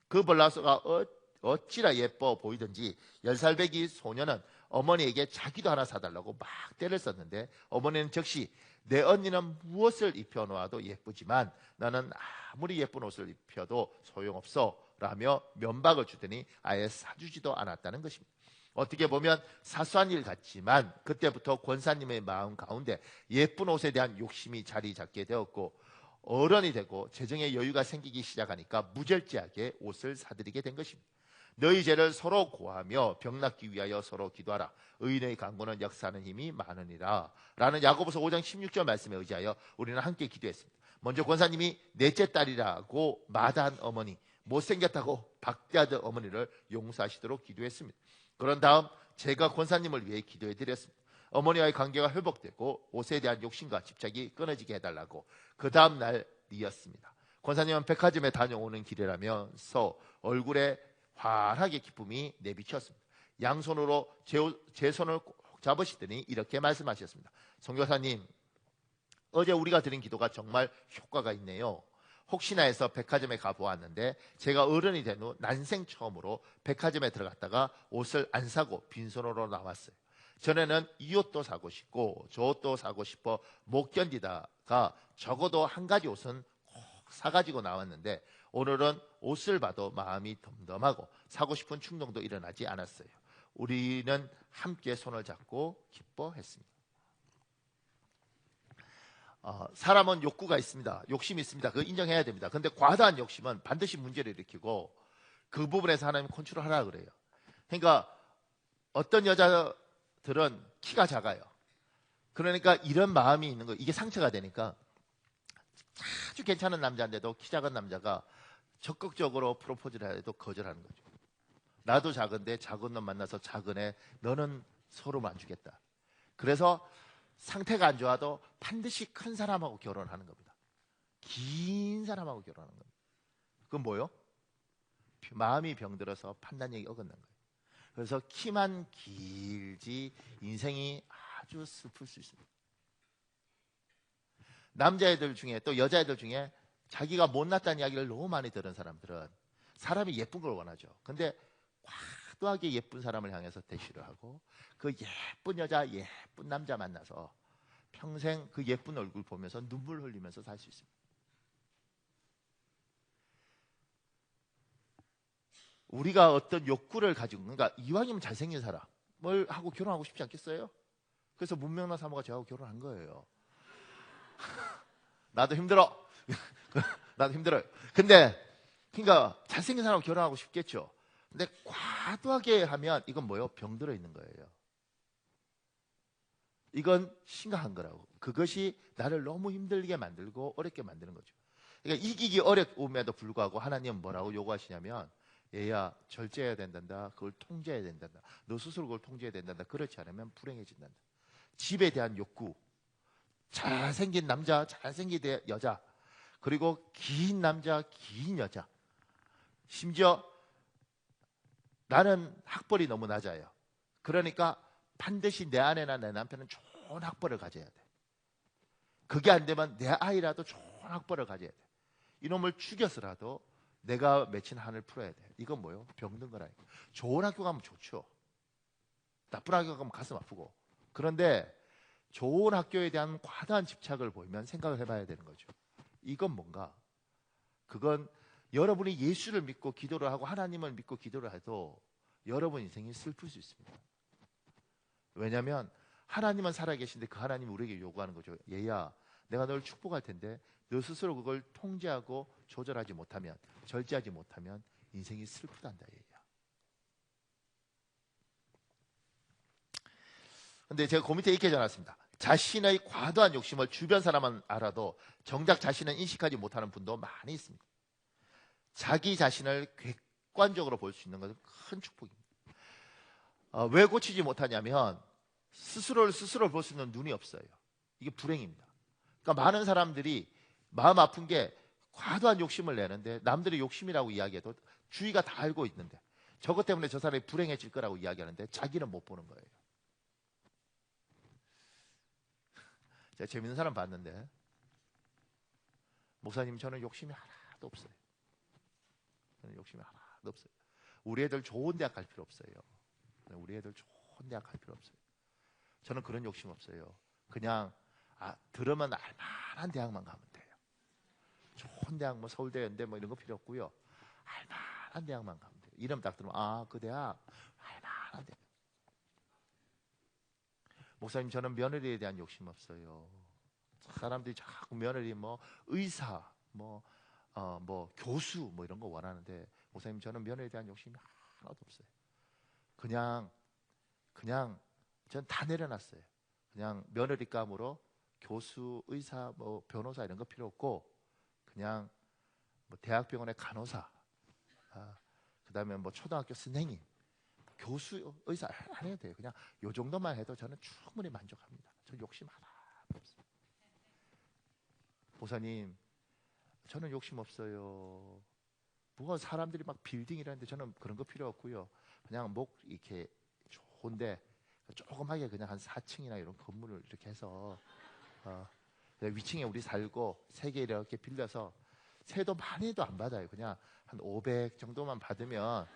그 블라우스가 어찌나 예뻐 보이든지 10살 배기 소녀는 어머니에게 자기도 하나 사달라고 막 떼를 썼는데 어머니는 즉시 내 언니는 무엇을 입혀놓아도 예쁘지만 나는 아무리 예쁜 옷을 입혀도 소용없어 라며 면박을 주더니 아예 사주지도 않았다는 것입니다. 어떻게 보면 사소한 일 같지만 그때부터 권사님의 마음 가운데 예쁜 옷에 대한 욕심이 자리 잡게 되었고 어른이 되고 재정의 여유가 생기기 시작하니까 무절제하게 옷을 사드리게 된 것입니다. 너희 죄를 서로 고하며 병 낫기 위하여 서로 기도하라. 의인의 간구는 역사하는 힘이 많으니라 라는 야고보서 5장 16절 말씀에 의지하여 우리는 함께 기도했습니다. 먼저 권사님이 넷째 딸이라고 마다한 어머니, 못생겼다고 박대하던 어머니를 용서하시도록 기도했습니다. 그런 다음 제가 권사님을 위해 기도해 드렸습니다. 어머니와의 관계가 회복되고 옷에 대한 욕심과 집착이 끊어지게 해달라고 그 다음 날이었습니다. 권사님은 백화점에 다녀오는 길이라면서 얼굴에 환하게 기쁨이 내비쳤습니다. 양손으로 제 손을 꼭 잡으시더니 이렇게 말씀하셨습니다. 선교사님, 어제 우리가 드린 기도가 정말 효과가 있네요. 혹시나 해서 백화점에 가보았는데 제가 어른이 된 후 난생 처음으로 백화점에 들어갔다가 옷을 안 사고 빈손으로 나왔어요. 전에는 이 옷도 사고 싶고 저 옷도 사고 싶어 못 견디다가 적어도 한 가지 옷은 꼭 사가지고 나왔는데 오늘은 옷을 봐도 마음이 덤덤하고 사고 싶은 충동도 일어나지 않았어요. 우리는 함께 손을 잡고 기뻐했습니다. 사람은 욕구가 있습니다. 욕심이 있습니다. 그거 인정해야 됩니다. 그런데 과다한 욕심은 반드시 문제를 일으키고 그 부분에서 하나님 컨트롤하라 그래요. 그러니까 어떤 여자들은 키가 작아요. 그러니까 이런 마음이 있는 거예요. 이게 상처가 되니까 아주 괜찮은 남자인데도 키 작은 남자가 적극적으로 프로포즈를 해도 거절하는 거죠. 나도 작은데 작은 놈 만나서 작은 애 너는 서로만 안 주겠다. 그래서 상태가 안 좋아도 반드시 큰 사람하고 결혼하는 겁니다. 긴 사람하고 결혼하는 겁니다. 그건 뭐요? 마음이 병들어서 판단력이 어긋난 거예요. 그래서 키만 길지 인생이 아주 슬플 수 있습니다. 남자애들 중에 또 여자애들 중에 자기가 못났다는 이야기를 너무 많이 들은 사람들은 사람이 예쁜 걸 원하죠. 근데 과도하게 예쁜 사람을 향해서 대시를 하고 그 예쁜 여자, 예쁜 남자 만나서 평생 그 예쁜 얼굴 보면서 눈물 흘리면서 살 수 있습니다. 우리가 어떤 욕구를 가지고, 그러니까 이왕이면 잘생긴 사람을 하고 결혼하고 싶지 않겠어요? 그래서 문명란 사모가 저하고 결혼한 거예요. 나도 힘들어. 나도 힘들어요. 근데 그러니까 잘생긴 사람하고 결혼하고 싶겠죠. 근데 과도하게 하면 이건 뭐예요? 병들어 있는 거예요. 이건 심각한 거라고. 그것이 나를 너무 힘들게 만들고 어렵게 만드는 거죠. 그러니까 이기기 어려움에도 불구하고 하나님은 뭐라고 요구하시냐면 얘야 절제해야 된단다. 그걸 통제해야 된단다. 너 스스로 그걸 통제해야 된단다. 그렇지 않으면 불행해진단다. 집에 대한 욕구, 잘생긴 남자, 잘생긴 여자, 그리고 긴 남자, 긴 여자. 심지어 나는 학벌이 너무 낮아요. 그러니까 반드시 내 아내나 내 남편은 좋은 학벌을 가져야 돼. 그게 안 되면 내 아이라도 좋은 학벌을 가져야 돼. 이놈을 죽여서라도 내가 맺힌 한을 풀어야 돼. 이건 뭐예요? 병든 거라니까. 좋은 학교 가면 좋죠. 나쁜 학교 가면 가슴 아프고. 그런데 좋은 학교에 대한 과다한 집착을 보이면 생각을 해봐야 되는 거죠. 이건 뭔가? 그건 여러분이 예수를 믿고 기도를 하고 하나님을 믿고 기도를 해도 여러분 인생이 슬플 수 있습니다. 왜냐하면 하나님은 살아계신데 그 하나님이 우리에게 요구하는 거죠. 얘야, 내가 널 축복할 텐데 너 스스로 그걸 통제하고 조절하지 못하면, 절제하지 못하면 인생이 슬프단다 얘야. 근데 제가 그 밑에 이렇게 적어놨습니다. 자신의 과도한 욕심을 주변 사람은 알아도 정작 자신은 인식하지 못하는 분도 많이 있습니다. 자기 자신을 객관적으로 볼 수 있는 것은 큰 축복입니다. 왜 고치지 못하냐면 스스로 볼 수 있는 눈이 없어요. 이게 불행입니다. 그러니까 많은 사람들이 마음 아픈 게 과도한 욕심을 내는데 남들이 욕심이라고 이야기해도 주위가 다 알고 있는데 저것 때문에 저 사람이 불행해질 거라고 이야기하는데 자기는 못 보는 거예요. 제가 재밌는 사람 봤는데, 목사님 저는 욕심이 하나도 없어요. 저는 욕심이 하나도 없어요. 우리 애들 좋은 대학 갈 필요 없어요. 우리 애들 좋은 대학 갈 필요 없어요. 저는 그런 욕심 없어요. 그냥 들으면 알만한 대학만 가면 돼요. 좋은 대학 뭐 서울대, 연대 뭐 이런 거 필요 없고요. 알만한 대학만 가면 돼요. 이름 딱 들으면 그 대학 알만한 대학. 목사님 저는 며느리에 대한 욕심 없어요. 사람들이 자꾸 며느리 뭐 의사 뭐 교수 뭐 이런 거 원하는데, 목사님 저는 며느리에 대한 욕심이 하나도 없어요. 그냥 전 다 내려놨어요. 그냥 며느리감으로 교수, 의사, 뭐 변호사 이런 거 필요 없고, 그냥 뭐 대학병원의 간호사, 그다음에 뭐 초등학교 선생님, 교수, 의사 안 해도 돼요. 그냥 요 정도만 해도 저는 충분히 만족합니다. 저 욕심 하나도 없어요. 목사님 저는 욕심 없어요. 뭐가 사람들이 막 빌딩이라는데 저는 그런 거 필요 없고요. 그냥 목 이렇게 좋은데 조그맣게 그냥 한 4층이나 이런 건물을 이렇게 해서 위층에 우리 살고 3개 이렇게 빌려서 세도 많이도 안 받아요. 그냥 한 500 정도만 받으면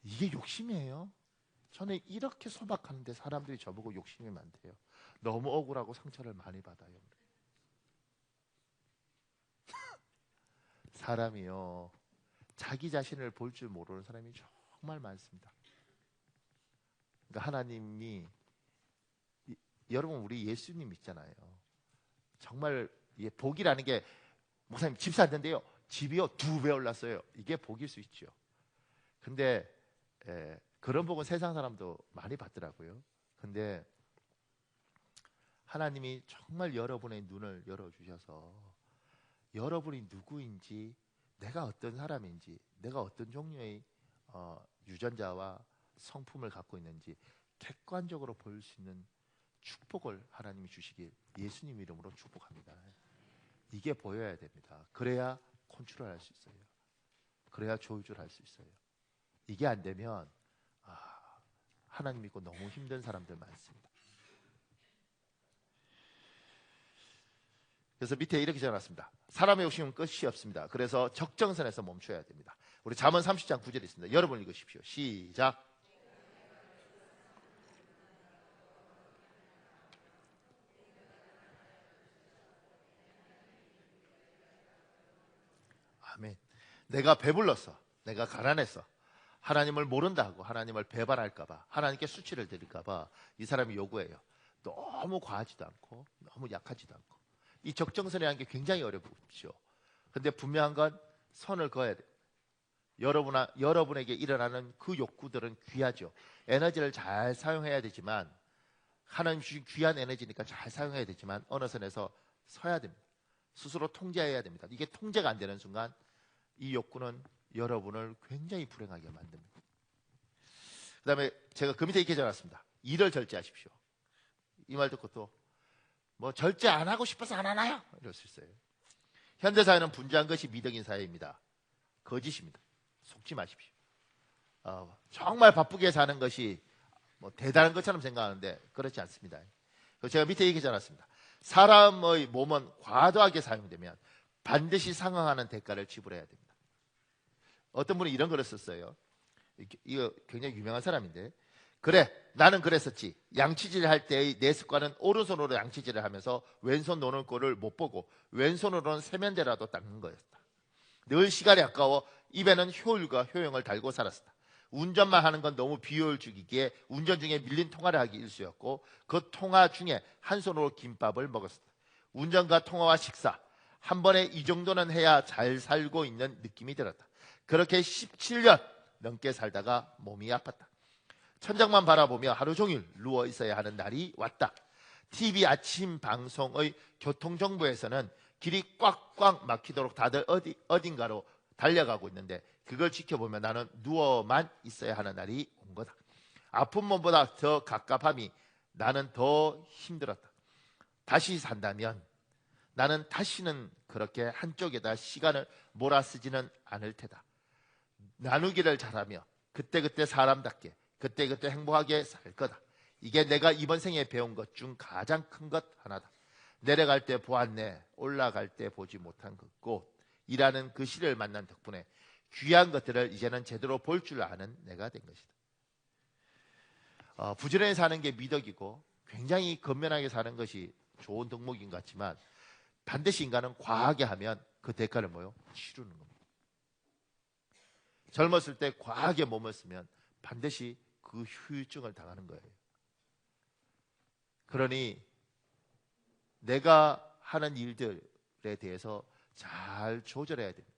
이게 욕심이에요. 저는 이렇게 소박하는데 사람들이 저보고 욕심이 많대요. 너무 억울하고 상처를 많이 받아요. 사람이요, 자기 자신을 볼 줄 모르는 사람이 정말 많습니다. 그러니까 하나님이, 여러분 우리 예수님 있잖아요. 정말 복이라는 게, 목사님 집 샀는데요, 집이요 2배 올랐어요. 이게 복일 수 있죠. 근데 그런 복은 세상 사람도 많이 받더라고요. 근데 하나님이 정말 여러분의 눈을 열어주셔서 여러분이 누구인지, 내가 어떤 사람인지, 내가 어떤 종류의 유전자와 성품을 갖고 있는지 객관적으로 볼 수 있는 축복을 하나님이 주시길 예수님 이름으로 축복합니다. 이게 보여야 됩니다. 그래야 컨트롤할 수 있어요. 그래야 조율할 수 있어요. 이게 안 되면 하나님 믿고 너무 힘든 사람들 많습니다. 그래서 밑에 이렇게 적어놨습니다. 사람의 욕심은 끝이 없습니다. 그래서 적정선에서 멈춰야 됩니다. 우리 잠언 30장 9절에 있습니다. 여러분 읽으십시오. 시작. 아멘. 내가 배불렀어, 내가 가난했어, 하나님을 모른다 하고 하나님을 배반할까봐, 하나님께 수치를 드릴까봐 이 사람이 요구해요. 너무 과하지도 않고 너무 약하지도 않고. 이 적정선이라는 게 굉장히 어렵죠. 근데 분명한 건 선을 그어야 돼요. 여러분에게 일어나는 그 욕구들은 귀하죠. 에너지를 잘 사용해야 되지만, 하나님 주신 귀한 에너지니까 잘 사용해야 되지만 어느 선에서 서야 됩니다. 스스로 통제해야 됩니다. 이게 통제가 안 되는 순간 이 욕구는 여러분을 굉장히 불행하게 만듭니다. 그 다음에 제가 그 밑에 이렇게 적어놨습니다. 일을 절제하십시오. 이 말 듣고 또 뭐 절제 안 하고 싶어서 안 하나요? 이럴 수 있어요. 현대사회는 분주한 것이 미덕인 사회입니다. 거짓입니다. 속지 마십시오. 정말 바쁘게 사는 것이 뭐 대단한 것처럼 생각하는데 그렇지 않습니다. 제가 밑에 얘기 적어놨습니다. 사람의 몸은 과도하게 사용되면 반드시 상응하는 대가를 지불해야 됩니다. 어떤 분이 이런 글을 썼어요. 이거 굉장히 유명한 사람인데, 그래 나는 그랬었지. 양치질 할 때의 내 습관은 오른손으로 양치질을 하면서 왼손 노는 꼴을 못 보고 왼손으로는 세면대라도 닦는 거였다. 늘 시간이 아까워 입에는 효율과 효용을 달고 살았다. 운전만 하는 건 너무 비효율적이기에 운전 중에 밀린 통화를 하기 일쑤였고, 그 통화 중에 한 손으로 김밥을 먹었다. 운전과 통화와 식사 한 번에 이 정도는 해야 잘 살고 있는 느낌이 들었다. 그렇게 17년 넘게 살다가 몸이 아팠다. 천장만 바라보며 하루 종일 누워 있어야 하는 날이 왔다. TV 아침 방송의 교통정보에서는 길이 꽉꽉 막히도록 다들 어딘가로 달려가고 있는데, 그걸 지켜보면 나는 누워만 있어야 하는 날이 온 거다. 아픈 몸보다 더 갑갑함이 나는 더 힘들었다. 다시 산다면 나는 다시는 그렇게 한쪽에다 시간을 몰아쓰지는 않을 테다. 나누기를 잘하며 그때그때 사람답게 그때그때 행복하게 살 거다. 이게 내가 이번 생에 배운 것 중 가장 큰 것 하나다. 내려갈 때 보았네, 올라갈 때 보지 못한 그 꽃이라는 그 시를 만난 덕분에 귀한 것들을 이제는 제대로 볼 줄 아는 내가 된 것이다. 부지런히 사는 게 미덕이고 굉장히 건면하게 사는 것이 좋은 덕목인 것 같지만 반드시 인간은 과하게 하면 그 대가를 뭐요? 치르는 겁니다. 젊었을 때 과하게 몸을 쓰면 반드시 그 후유증을 당하는 거예요. 그러니 내가 하는 일들에 대해서 잘 조절해야 됩니다.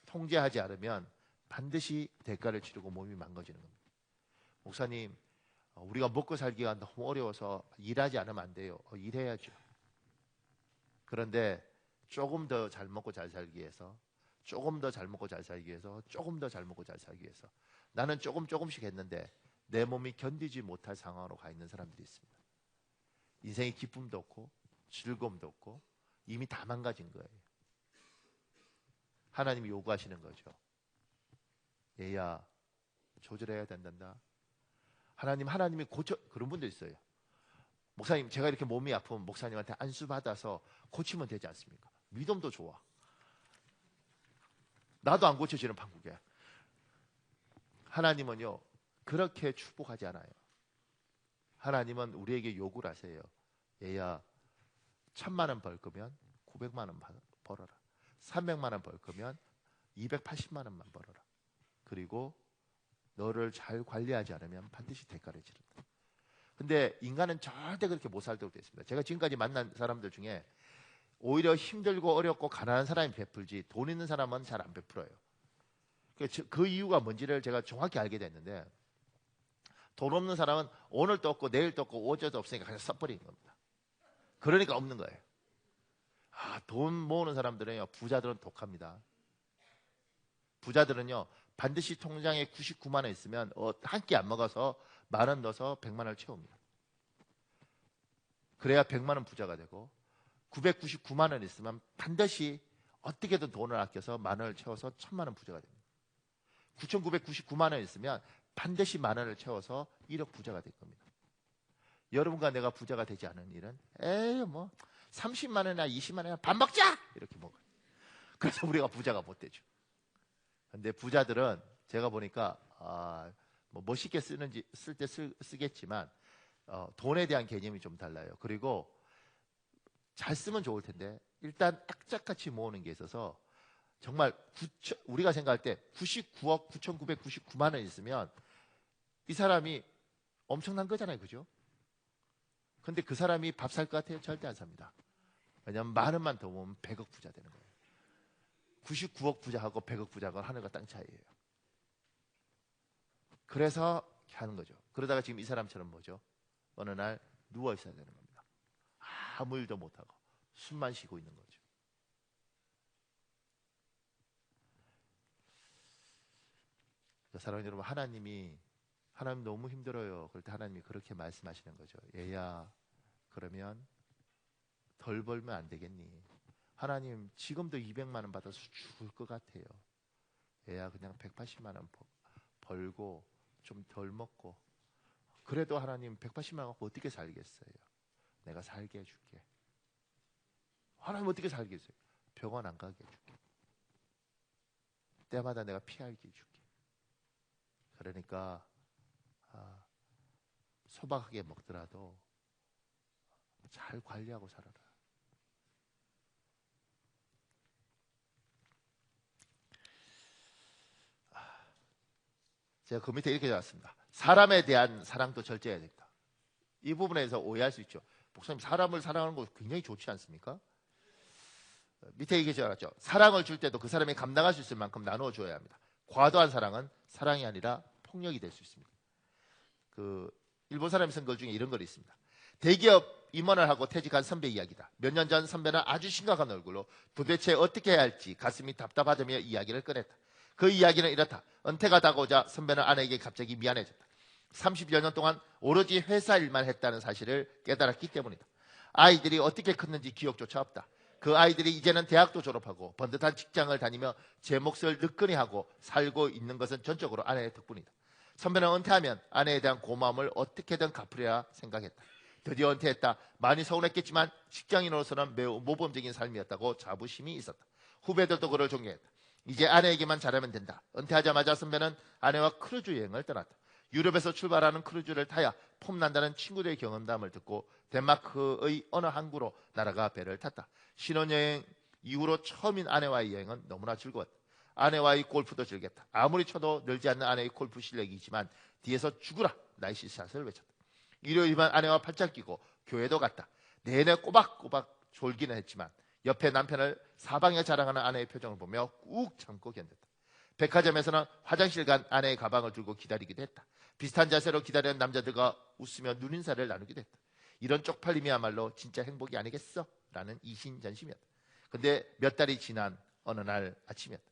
통제하지 않으면 반드시 대가를 치르고 몸이 망가지는 겁니다. 목사님, 우리가 먹고 살기가 너무 어려워서 일하지 않으면 안 돼요. 일해야죠. 그런데 조금 더 잘 먹고 잘 살기 위해서, 조금 더 잘 먹고 잘 살기 위해서, 조금 더 잘 먹고 잘 살기 위해서 나는 조금씩 했는데 내 몸이 견디지 못할 상황으로 가 있는 사람들이 있습니다. 인생의 기쁨도 없고 즐거움도 없고 이미 다 망가진 거예요. 하나님이 요구하시는 거죠. 얘야, 조절해야 된단다. 하나님이 고쳐. 그런 분도 있어요. 목사님, 제가 이렇게 몸이 아프면 목사님한테 안수 받아서 고치면 되지 않습니까? 믿음도 좋아. 나도 안 고쳐지는 판국에. 하나님은요 그렇게 축복하지 않아요. 하나님은 우리에게 요구를 하세요. 얘야, 1,000만 원 벌 거면 900만 원 벌어라. 300만 원 벌 거면 280만 원만 벌어라. 그리고 너를 잘 관리하지 않으면 반드시 대가를 치른다. 근데 인간은 절대 그렇게 못 살도록 되어 있습니다. 제가 지금까지 만난 사람들 중에 오히려 힘들고 어렵고 가난한 사람이 베풀지 돈 있는 사람은 잘 안 베풀어요. 그 이유가 뭔지를 제가 정확히 알게 됐는데, 돈 없는 사람은 오늘도 없고 내일도 없고 어제도 없으니까 그냥 써버리는 겁니다. 그러니까 없는 거예요. 돈 모으는 사람들은요, 부자들은 독합니다. 부자들은요 반드시 통장에 99만 원 있으면 한 끼 안 먹어서 10,000원 넣어서 100만 원을 채웁니다. 그래야 100만 원 부자가 되고, 999만 원 있으면 반드시 어떻게든 돈을 아껴서 10,000원을 채워서 1,000만 원 부자가 됩니다. 9,999만 원 있으면 반드시 10,000원을 채워서 1억 부자가 될 겁니다. 여러분과 내가 부자가 되지 않은 일은 뭐 30만 원이나 20만 원이나 밥 먹자 이렇게 먹어요. 그래서 우리가 부자가 못 되죠. 근데 부자들은 제가 보니까 뭐 멋있게 쓸 때 쓰겠지만 돈에 대한 개념이 좀 달라요. 그리고 잘 쓰면 좋을 텐데 일단 악착같이 모으는 게 있어서 정말 우리가 생각할 때 99억 9,999만 원 있으면 이 사람이 엄청난 거잖아요. 그죠? 근데 그 사람이 밥 살 것 같아요? 절대 안 삽니다. 왜냐하면 10,000원만 더 모으면 100억 부자 되는 거예요. 99억 부자하고 100억 부자가 하늘과 땅 차이예요. 그래서 하는 거죠. 그러다가 지금 이 사람처럼 뭐죠? 어느 날 누워 있어야 되는 겁니다. 아무 일도 못하고 숨만 쉬고 있는 거죠. 사랑하는 여러분, 하나님 너무 힘들어요. 그럴 때 하나님이 그렇게 말씀하시는 거죠. 얘야, 그러면 덜 벌면 안 되겠니? 하나님 지금도 200만 원 받아서 죽을 것 같아요. 얘야, 그냥 180만 원 벌고 좀 덜 먹고. 그래도 하나님 180만 원 갖고 어떻게 살겠어요? 내가 살게 해줄게. 하나님 어떻게 살겠어요? 병원 안 가게 해줄게. 때마다 내가 피할게 해줄게. 그러니까 소박하게 먹더라도 잘 관리하고 살아라. 제가 그 밑에 이렇게 적었습니다. 사람에 대한 사랑도 절제해야 된다. 이 부분에서 오해할 수 있죠. 목사님, 사람을 사랑하는 거 굉장히 좋지 않습니까? 밑에 이렇게 적었죠. 사랑을 줄 때도 그 사람이 감당할 수 있을 만큼 나누어 줘야 합니다. 과도한 사랑은 사랑이 아니라 폭력이 될 수 있습니다. 그 일본 사람이 쓴 글 중에 이런 글이 있습니다. 대기업 임원을 하고 퇴직한 선배 이야기다. 몇 년 전 선배는 아주 심각한 얼굴로 도대체 어떻게 해야 할지 가슴이 답답하다며 이야기를 꺼냈다. 그 이야기는 이렇다. 은퇴가 다가오자 선배는 아내에게 갑자기 미안해졌다. 30여 년 동안 오로지 회사 일만 했다는 사실을 깨달았기 때문이다. 아이들이 어떻게 컸는지 기억조차 없다. 그 아이들이 이제는 대학도 졸업하고 번듯한 직장을 다니며 제 몫을 느끼니 하고 살고 있는 것은 전적으로 아내의 덕분이다. 선배는 은퇴하면 아내에 대한 고마움을 어떻게든 갚으려야 생각했다. 드디어 은퇴했다. 많이 서운했겠지만 직장인으로서는 매우 모범적인 삶이었다고 자부심이 있었다. 후배들도 그를 존경했다. 이제 아내에게만 잘하면 된다. 은퇴하자마자 선배는 아내와 크루즈 여행을 떠났다. 유럽에서 출발하는 크루즈를 타야 폼난다는 친구들의 경험담을 듣고 덴마크의 어느 항구로 날아가 배를 탔다. 신혼여행 이후로 처음인 아내와의 여행은 너무나 즐거웠다. 아내와의 골프도 즐겼다. 아무리 쳐도 늘지 않는 아내의 골프 실력이지만 뒤에서 죽으라 나이스샷을 외쳤다. 일요일만 아내와 팔짱 끼고 교회도 갔다. 내내 꼬박꼬박 졸기는 했지만 옆에 남편을 사방에 자랑하는 아내의 표정을 보며 꾹 참고 견뎠다. 백화점에서는 화장실 간 아내의 가방을 들고 기다리기도 했다. 비슷한 자세로 기다리는 남자들과 웃으며 눈인사를 나누기도 했다. 이런 쪽팔림이야말로 진짜 행복이 아니겠어? 라는 이신전심이었다. 근데 몇 달이 지난 어느 날 아침이었다.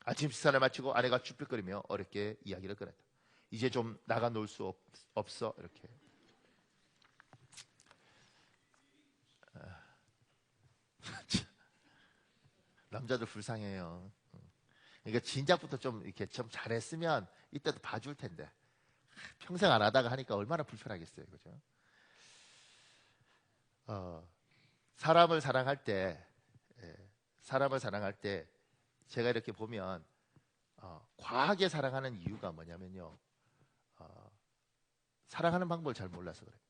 아침 식사를 마치고 아내가 쭈뼛거리며 어렵게 이야기를 꺼냈다. 이제 좀 나가 놀 수 없어? 이렇게. 남자들 불쌍해요. 그러니까 진작부터 좀 이렇게 좀 잘했으면 이때도 봐줄 텐데 평생 안 하다가 하니까 얼마나 불편하겠어요, 그죠? 사람을 사랑할 때 제가 이렇게 보면 과하게 사랑하는 이유가 뭐냐면요, 사랑하는 방법을 잘 몰라서 그래요.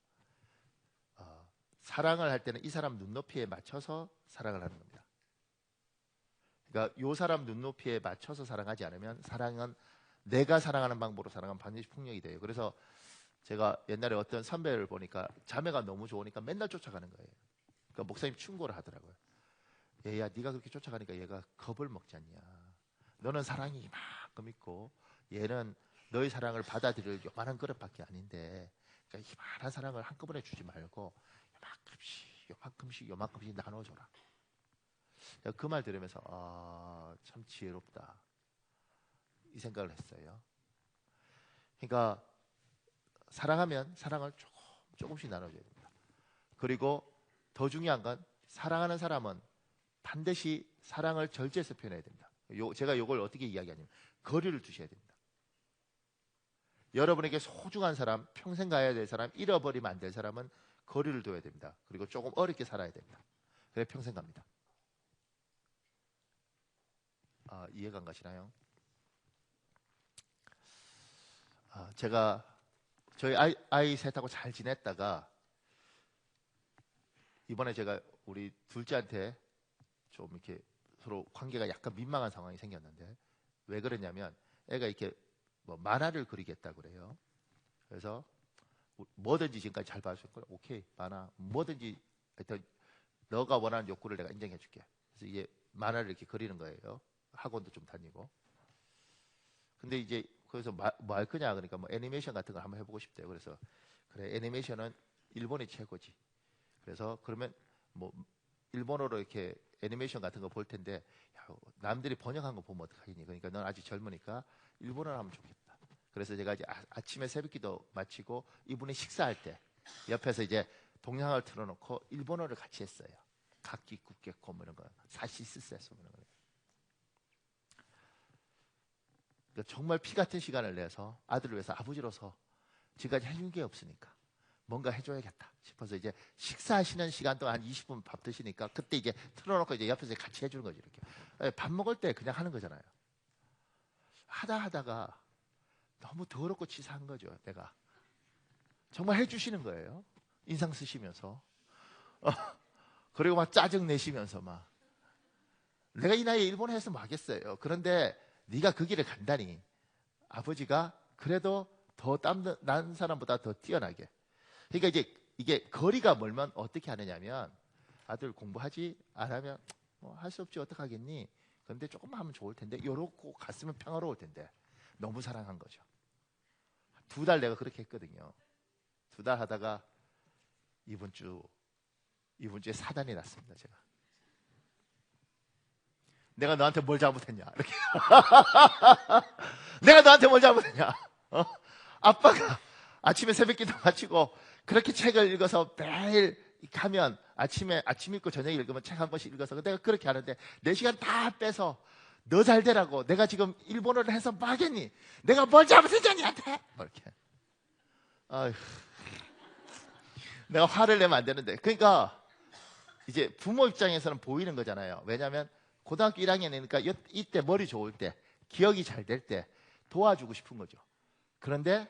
사랑을 할 때는 이 사람 눈높이에 맞춰서 사랑을 하는 겁니다. 그러니까 이 사람 눈높이에 맞춰서 사랑하지 않으면 사랑은 내가 사랑하는 방법으로 사랑하면 반드시 폭력이 돼요. 그래서 제가 옛날에 어떤 선배를 보니까 자매가 너무 좋으니까 맨날 쫓아가는 거예요. 그러니까 목사님 충고를 하더라고요. 얘야, 네가 그렇게 쫓아가니까 얘가 겁을 먹지 않냐. 너는 사랑이 이만큼 있고 얘는 너의 사랑을 받아들일 요만한 그릇밖에 아닌데, 그러니까 이만한 사랑을 한꺼번에 주지 말고 요만큼씩 나눠줘라. 그 말 들으면서 참 지혜롭다 이 생각을 했어요. 그러니까 사랑하면 사랑을 조금씩 나눠줘야 됩니다. 그리고 더 중요한 건 사랑하는 사람은 반드시 사랑을 절제해서 표현해야 됩니다. 제가 이걸 어떻게 이야기하냐면 거리를 두셔야 됩니다. 여러분에게 소중한 사람, 평생 가야 될 사람, 잃어버리면 안 될 사람은 거리를 둬야 됩니다. 그리고 조금 어렵게 살아야 됩니다. 그래 평생 갑니다. 이해가 안 가시나요? 제가 저희 아이 셋하고 잘 지냈다가 이번에 제가 우리 둘째한테 좀 이렇게 서로 관계가 약간 민망한 상황이 생겼는데, 왜 그러냐면 애가 이렇게 뭐 만화를 그리겠다 그래요. 그래서 뭐든지 지금까지 잘 봐줬고 오케이 만화 뭐든지 하여튼 너가 원하는 욕구를 내가 인정해 줄게. 그래서 이게 만화를 이렇게 그리는 거예요. 학원도 좀 다니고. 근데 이제 그래서 뭐 할 거냐 그러니까 뭐 애니메이션 같은 걸 한번 해보고 싶대요. 그래서 그래 애니메이션은 일본이 최고지. 그래서 그러면 뭐 일본어로 이렇게 애니메이션 같은 거 볼 텐데, 야, 남들이 번역한 거 보면 어떡하겠니? 그러니까 넌 아직 젊으니까 일본어를 하면 좋겠다. 그래서 제가 이제 아침에 새벽기도 마치고 이분이 식사할 때 옆에서 이제 동영상을 틀어놓고 일본어를 같이 했어요. 각기 굽겠고 뭐 이런 거 사시스세스 뭐 이런 거. 그러니까 정말 피 같은 시간을 내서 아들을 위해서 아버지로서 지금까지 해준 게 없으니까 뭔가 해줘야겠다 싶어서 이제 식사하시는 시간 동안 한 20분 밥 드시니까 그때 이제 틀어놓고 이제 옆에서 같이 해주는 거죠. 이렇게 밥 먹을 때 그냥 하는 거잖아요. 하다가 너무 더럽고 치사한 거죠. 내가 정말 해주시는 거예요. 인상 쓰시면서 그리고 막 짜증 내시면서 막 내가 이 나이에 일본에 해서 뭐 하겠어요. 그런데 네가 그 길을 간다니 아버지가 그래도 더 난 사람보다 더 뛰어나게. 그러니까 이제 이게 거리가 멀면 어떻게 하느냐면 아들 공부하지 안 하면 뭐 할 수 없지 어떡하겠니. 그런데 조금만 하면 좋을 텐데 요렇게 갔으면 평화로울 텐데 너무 사랑한 거죠. 2달 내가 그렇게 했거든요. 2달 하다가 이번 주에 사단이 났습니다. 제가 내가 너한테 뭘 잘못했냐 이렇게 내가 너한테 뭘 잘못했냐. 아빠가 아침에 새벽기도 마치고 그렇게 책을 읽어서 매일 가면 아침 읽고 저녁 읽으면 책 한 권씩 읽어서 내가 그렇게 하는데 내 시간 다 빼서 너 잘 되라고 내가 지금 일본어를 해서 뭐 하겠니? 내가 뭘 잘못했냐 니한테? 뭐 이렇게. 아휴. 내가 화를 내면 안 되는데. 그러니까 이제 부모 입장에서는 보이는 거잖아요. 왜냐하면 고등학교 1학년이니까 이때 머리 좋을 때, 기억이 잘 될 때 도와주고 싶은 거죠. 그런데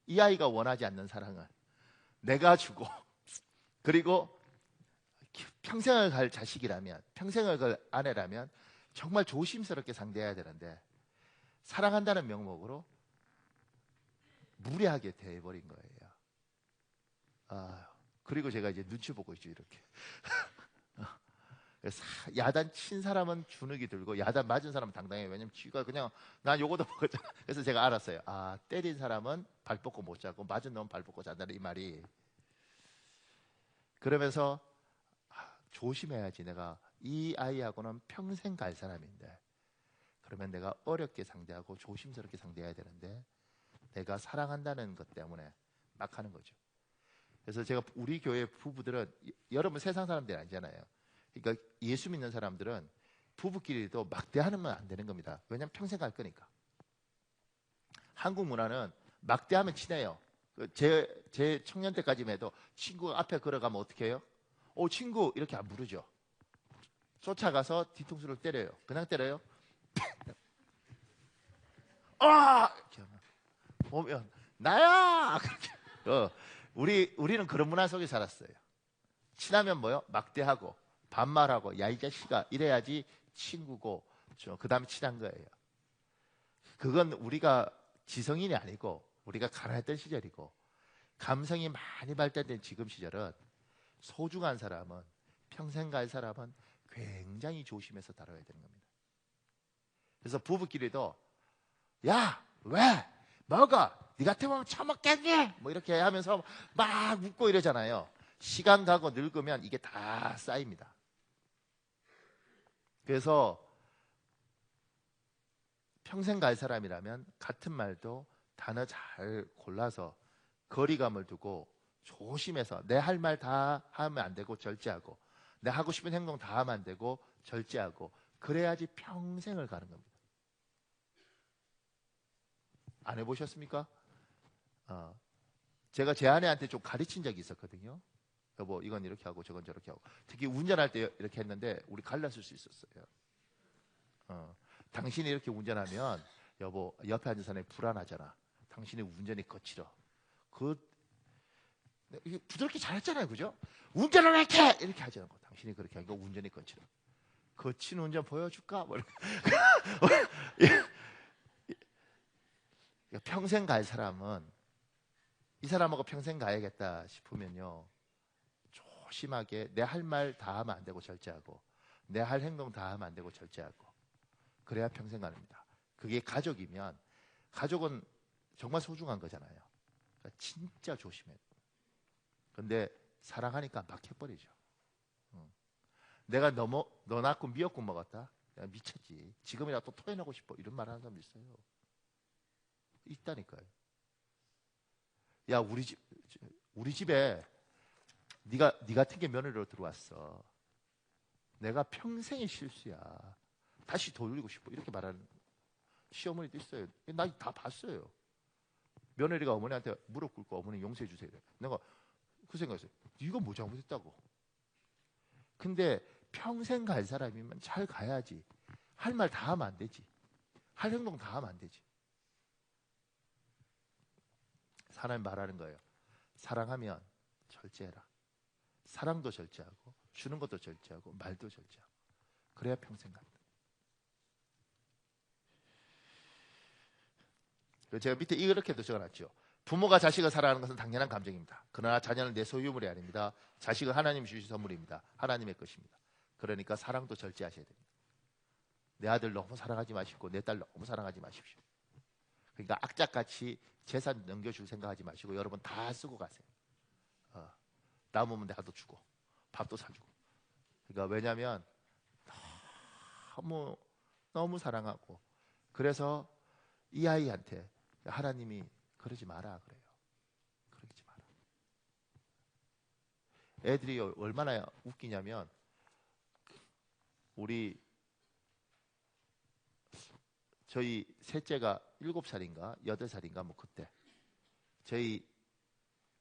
이 아이가 원하지 않는 사랑은 내가 주고 그리고 평생을 갈 자식이라면, 평생을 갈 아내라면 정말 조심스럽게 상대해야 되는데 사랑한다는 명목으로 무례하게 대해버린 거예요. 그리고 제가 이제 눈치 보고 있죠, 이렇게. 야단 친 사람은 주눅이 들고 야단 맞은 사람은 당당해요. 왜냐면 쥐가 그냥 난 요거도 먹었잖아. 그래서 제가 알았어요. 때린 사람은 발 뻗고 못 자고 맞은 놈은 발 뻗고 잔다는 이 말이. 그러면서 조심해야지. 내가 이 아이하고는 평생 갈 사람인데 그러면 내가 어렵게 상대하고 조심스럽게 상대해야 되는데 내가 사랑한다는 것 때문에 막 하는 거죠. 그래서 제가 우리 교회 부부들은, 여러분 세상 사람들이 아니잖아요. 그러니까 예수 믿는 사람들은 부부끼리도 막대하면 안 되는 겁니다. 왜냐하면 평생 갈 거니까. 한국 문화는 막대하면 친해요. 제 청년 때까지만 해도 친구가 앞에 걸어가면 어떻게 해요? 친구 이렇게 안 부르죠. 쫓아가서 뒤통수를 때려요. 그냥 때려요. 이렇게 하면 보면 나야. 우리는 그런 문화 속에 살았어요. 친하면 뭐요? 막대하고 반말하고 야 이 자식아 이래야지 친구고 그 다음에 친한 거예요. 그건 우리가 지성인이 아니고 우리가 가난했던 시절이고 감성이 많이 발달된 지금 시절은 소중한 사람은, 평생 갈 사람은 굉장히 조심해서 다뤄야 되는 겁니다. 그래서 부부끼리도 야 왜 먹어 니 같으면 처먹겠니? 뭐 이렇게 하면서 막 웃고 이러잖아요. 시간 가고 늙으면 이게 다 쌓입니다. 그래서 평생 갈 사람이라면 같은 말도 단어 잘 골라서 거리감을 두고 조심해서 내 할 말 다 하면 안 되고 절제하고 내 하고 싶은 행동 다 하면 안 되고 절제하고 그래야지 평생을 가는 겁니다. 안 해보셨습니까? 제가 제 아내한테 좀 가르친 적이 있었거든요. 여보 이건 이렇게 하고 저건 저렇게 하고. 특히 운전할 때 이렇게 했는데 우리 갈랐을 수 있었어요. 당신이 이렇게 운전하면 여보 옆에 앉은 사람이 불안하잖아. 당신의 운전이 거칠어. 부드럽게 잘했잖아요, 그죠? 운전을 왜 이렇게 하지 않고 당신이 그렇게 하니까 운전이 거칠어. 거친 운전 보여줄까? 뭐 평생 갈 사람은 이 사람하고 평생 가야겠다 싶으면요 조심하게 내 할 말 다 하면 안 되고 절제하고 내 할 행동 다 하면 안 되고 절제하고 그래야 평생 갑니다. 그게 가족이면 가족은 정말 소중한 거잖아요. 그러니까 진짜 조심해야 돼요. 근데 사랑하니까 막 해버리죠. 내가 너 낳고 미역국 먹었다? 내가 미쳤지. 지금이라도 또 토해내고 싶어. 이런 말 하는 사람 있어요. 있다니까요. 야 우리 집에 네 같은 게 며느리로 들어왔어. 내가 평생의 실수야. 다시 돌리고 싶어. 이렇게 말하는 시어머니도 있어요. 나 다 봤어요. 며느리가 어머니한테 무릎 꿇고 어머니 용서해 주세요. 내가 그 생각했어요. 네가 뭐 잘못했다고. 근데 평생 갈 사람이면 잘 가야지. 할 말 다 하면 안 되지. 할 행동 다 하면 안 되지. 사람이 말하는 거예요. 사랑하면 절제해라. 사랑도 절제하고 주는 것도 절제하고 말도 절제하고 그래야 평생 간다. 제가 밑에 이렇게도 적어놨죠. 부모가 자식을 사랑하는 것은 당연한 감정입니다. 그러나 자녀는 내 소유물이 아닙니다. 자식은 하나님이 주신 선물입니다. 하나님의 것입니다. 그러니까 사랑도 절제하셔야 됩니다. 내 아들 너무 사랑하지 마시고 내 딸 너무 사랑하지 마십시오. 그러니까 악착같이 재산 넘겨줄 생각하지 마시고 여러분 다 쓰고 가세요. 남으면 내가도 주고 밥도 사주고. 그러니까 왜냐하면 너무 사랑하고 그래서 이 아이한테 하나님이 그러지 마라 그래요. 그러지 마라. 애들이 얼마나 웃기냐면 저희 셋째가 7살인가 8살인가 뭐 그때 저희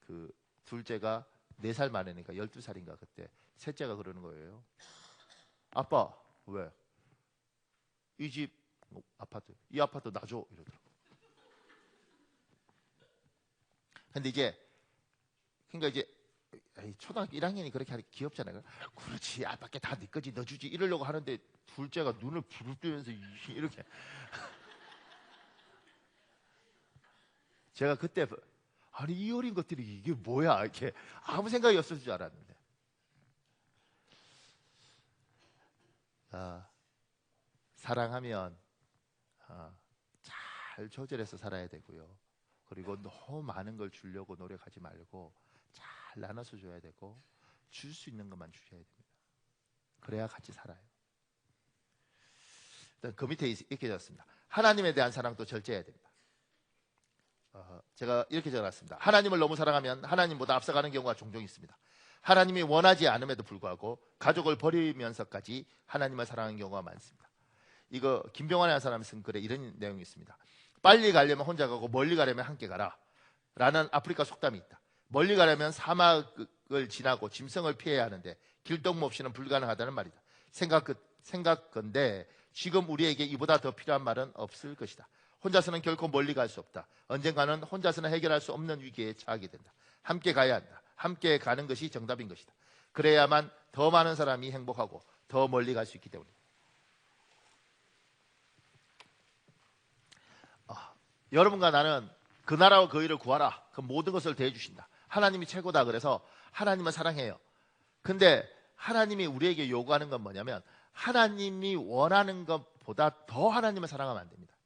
그 둘째가 4살 많으니까 12살인가 그때 셋째가 그러는 거예요. 아빠 왜? 이 집 아파트 이 아파트 놔줘 이러더라고. 근데 그러니까 이제 초등학교 1학년이 그렇게 하기 귀엽잖아요. 그렇지 아빠께 다 네 거지 너 주지 이러려고 하는데 둘째가 눈을 부릅뜨면서 이렇게 제가 그때 아니 이 어린 것들이 이게 뭐야 이렇게 아무 생각이 없을 줄 알았는데 사랑하면 잘 조절해서 살아야 되고요. 그리고 너무 많은 걸 주려고 노력하지 말고 잘 나눠서 줘야 되고 줄 수 있는 것만 주셔야 됩니다. 그래야 같이 살아요. 일단 그 밑에 이렇게 적었습니다. 하나님에 대한 사랑도 절제해야 됩니다. 제가 이렇게 적어놨습니다. 하나님을 너무 사랑하면 하나님보다 앞서가는 경우가 종종 있습니다. 하나님이 원하지 않음에도 불구하고 가족을 버리면서까지 하나님을 사랑하는 경우가 많습니다. 이거 김병환이라는 사람이 쓴 글에 이런 내용이 있습니다. 빨리 가려면 혼자 가고 멀리 가려면 함께 가라 라는 아프리카 속담이 있다. 멀리 가려면 사막을 지나고 짐승을 피해야 하는데 길동무 없이는 불가능하다는 말이다. 생각건데 지금 우리에게 이보다 더 필요한 말은 없을 것이다. 혼자서는 결코 멀리 갈 수 없다. 언젠가는 혼자서는 해결할 수 없는 위기에 처하게 된다. 함께 가야 한다. 함께 가는 것이 정답인 것이다. 그래야만 더 많은 사람이 행복하고 더 멀리 갈 수 있기 때문이다. 여러분과 나는 그 나라와 그 일을 구하라. 그 모든 것을 대해주신다. 하나님이 최고다. 그래서 하나님을 사랑해요. 근데 하나님이 우리에게 요구하는 건 뭐냐면 하나님이 원하는 것보다 더 하나님을 사랑하면 안 됩니다.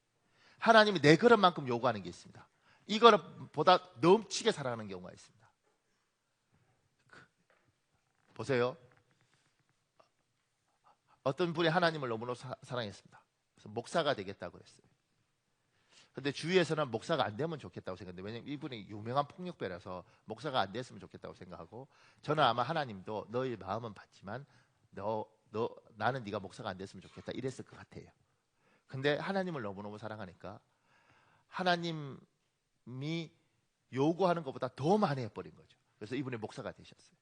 하나님이 내 그릇만큼 요구하는 게 있습니다. 이 그릇보다 넘치게 사랑하는 경우가 있습니다. 보세요. 어떤 분이 하나님을 너무너무 사랑했습니다. 그래서 목사가 되겠다고 그랬어요. 근데 주위에서는 목사가 안 되면 좋겠다고 생각했는데 왜냐면 이분이 유명한 폭력배라서 목사가 안 됐으면 좋겠다고 생각하고 저는 아마 하나님도 너의 마음은 받지만 나는 네가 목사가 안 됐으면 좋겠다 이랬을 것 같아요. 근데 하나님을 너무너무 사랑하니까 하나님이 요구하는 것보다 더 많이 해버린 거죠. 그래서 이분이 목사가 되셨어요.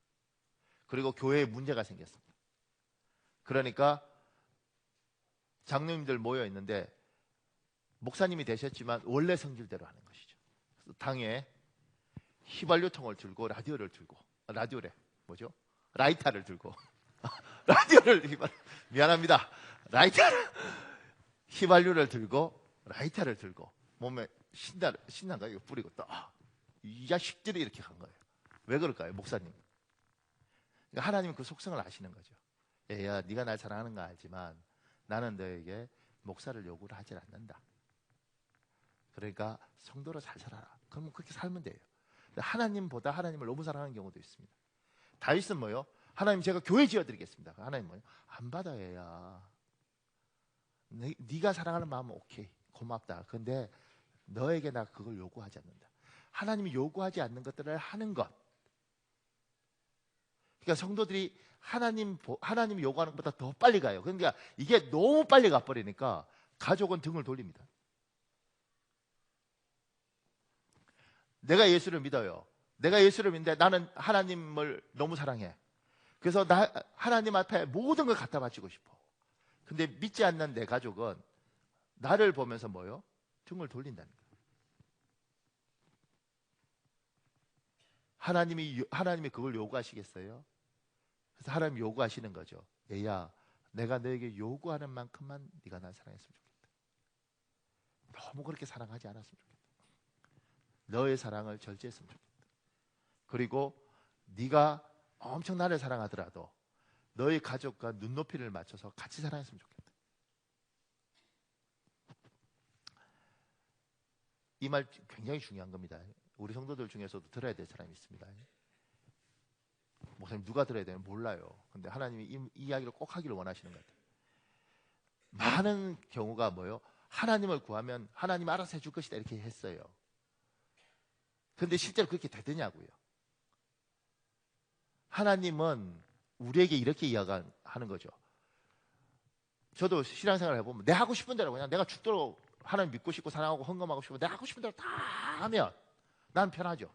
그리고 교회에 문제가 생겼습니다. 그러니까 장로님들 모여 있는데 목사님이 되셨지만 원래 성질대로 하는 것이죠. 그래서 당에 휘발유통을 들고 라디오래 뭐죠? 라이터를 들고 미안합니다. 휘발유를 들고 라이터를 들고 몸에 신난가 이거 뿌리고 이 자식들이 이렇게 간 거예요. 왜 그럴까요, 목사님? 그러니까 하나님은 그 속성을 아시는 거죠. 얘야, 네가 날 사랑하는 거 알지만 나는 너에게 목사를 요구를 하질 않는다. 그러니까 성도로 잘 살아라. 그러면 그렇게 살면 돼요. 하나님보다 하나님을 너무 사랑하는 경우도 있습니다. 다윗은 뭐요? 하나님 제가 교회 지어드리겠습니다. 하나님 뭐요? 안 받아 얘야. 네가 사랑하는 마음은 오케이 고맙다. 그런데 너에게 나 그걸 요구하지 않는다. 하나님이 요구하지 않는 것들을 하는 것. 그러니까 성도들이 하나님이 요구하는 것보다 더 빨리 가요. 그러니까 이게 너무 빨리 가버리니까 가족은 등을 돌립니다. 내가 예수를 믿어요. 내가 예수를 믿는데 나는 하나님을 너무 사랑해. 그래서 하나님 앞에 모든 걸 갖다 바치고 싶어. 근데 믿지 않는 내 가족은 나를 보면서 뭐요? 등을 돌린다는 거예요. 하나님이 그걸 요구하시겠어요? 그래서 하나님 요구하시는 거죠. 얘야, 내가 너에게 요구하는 만큼만 네가 날 사랑했으면 좋겠다. 너무 그렇게 사랑하지 않았으면 좋겠다. 너의 사랑을 절제했으면 좋겠다. 그리고 네가 엄청 나를 사랑하더라도 너의 가족과 눈높이를 맞춰서 같이 살아했으면 좋겠다. 이 말 굉장히 중요한 겁니다. 우리 성도들 중에서도 들어야 될 사람이 있습니다. 목사님 누가 들어야 되는 몰라요. 근데 하나님이 이 이야기를 꼭 하기를 원하시는 것 같아요. 많은 경우가 뭐요? 하나님을 구하면 하나님 알아서 해줄 것이다 이렇게 했어요. 근데 실제로 그렇게 되더냐고요. 하나님은 우리에게 이렇게 이야기하는 거죠. 저도 신앙생활을 해보면 내 하고 싶은 대로, 그냥 내가 죽도록 하나님 믿고 싶고 사랑하고 헌금하고 싶고 내 하고 싶은 대로 다 하면 난 편하죠.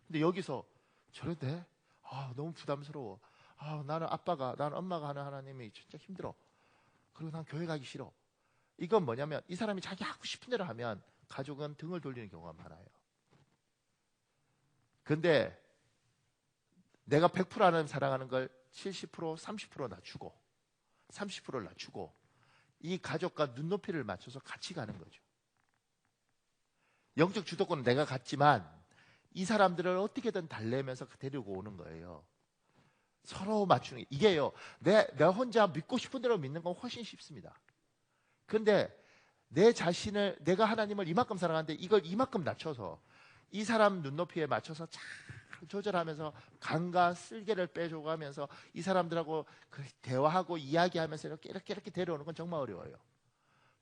근데 여기서 저런데 너무 부담스러워. 나는 엄마가 하는 하나님이 진짜 힘들어. 그리고 난 교회 가기 싫어. 이건 뭐냐면 이 사람이 자기 하고 싶은 대로 하면 가족은 등을 돌리는 경우가 많아요. 근데 내가 100% 하나님 사랑하는 걸 70%, 30% 낮추고 30%를 낮추고 이 가족과 눈높이를 맞춰서 같이 가는 거죠. 영적 주도권은 내가 갖지만 이 사람들을 어떻게든 달래면서 데리고 오는 거예요. 서로 맞추는 게 이게요. 내가 혼자 믿고 싶은 대로 믿는 건 훨씬 쉽습니다. 근데 내 자신을, 내가 하나님을 이만큼 사랑하는데 이걸 이만큼 낮춰서 이 사람 눈높이에 맞춰서 잘 조절하면서 간과 쓸개를 빼줘가면서 이 사람들하고 대화하고 이야기하면서 이렇게 데려오는 건 정말 어려워요.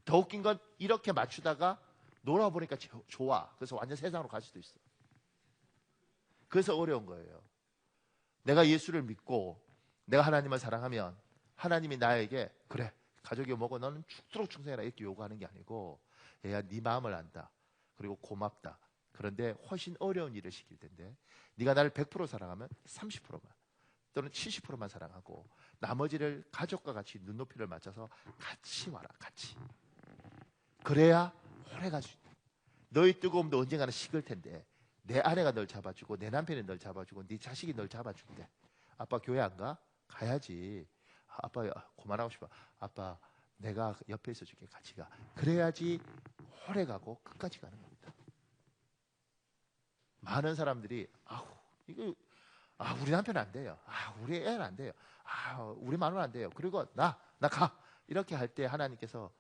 더 웃긴 건 이렇게 맞추다가 놀아보니까 좋아. 그래서 완전 세상으로 갈 수도 있어. 그래서 어려운 거예요. 내가 예수를 믿고 내가 하나님을 사랑하면 하나님이 나에게 그래 가족이 뭐고 너는 죽도록 충성해라 이렇게 요구하는 게 아니고 얘야 네 마음을 안다. 그리고 고맙다. 그런데 훨씬 어려운 일을 시킬 텐데 네가 나를 100% 사랑하면 30%만 또는 70%만 사랑하고 나머지를 가족과 같이 눈높이를 맞춰서 같이 와라. 같이. 그래야 오래 갈 수 있다. 너의 뜨거움도 언젠가는 식을 텐데 내 아내가 널 잡아주고 내 남편이 널 잡아주고 네 자식이 널 잡아준대. 아빠 교회 안 가? 가야지. 아빠 그만하고 싶어. 아빠 내가 옆에 있어줄게. 같이 가. 그래야지 오래 가고 끝까지 가는 겁니다. 많은 사람들이 우리 남편 안 돼요. 우리 애는 안 돼요. 우리 마누라 안 돼요. 그리고 나 가. 이렇게 할 때 하나님께서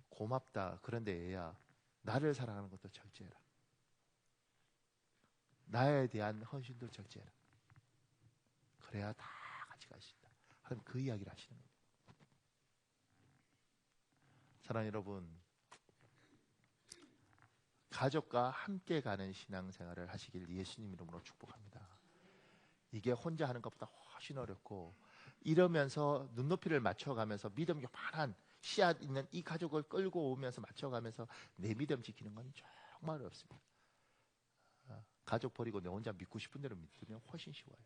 고맙다. 그런데 얘야 나를 사랑하는 것도 절제해라. 나에 대한 헌신도 절제해라. 그래야 다 같이 갈 수 있다. 하나님 그 이야기를 하시는 겁니다. 사랑하는 여러분, 가족과 함께 가는 신앙생활을 하시길 예수님 이름으로 축복합니다. 이게 혼자 하는 것보다 훨씬 어렵고 이러면서 눈높이를 맞춰가면서 믿음 요만한 씨앗 있는 이 가족을 끌고 오면서 맞춰가면서 내 믿음 지키는 건 정말 어렵습니다. 가족 버리고 내 혼자 믿고 싶은 대로 믿으면 훨씬 쉬워요.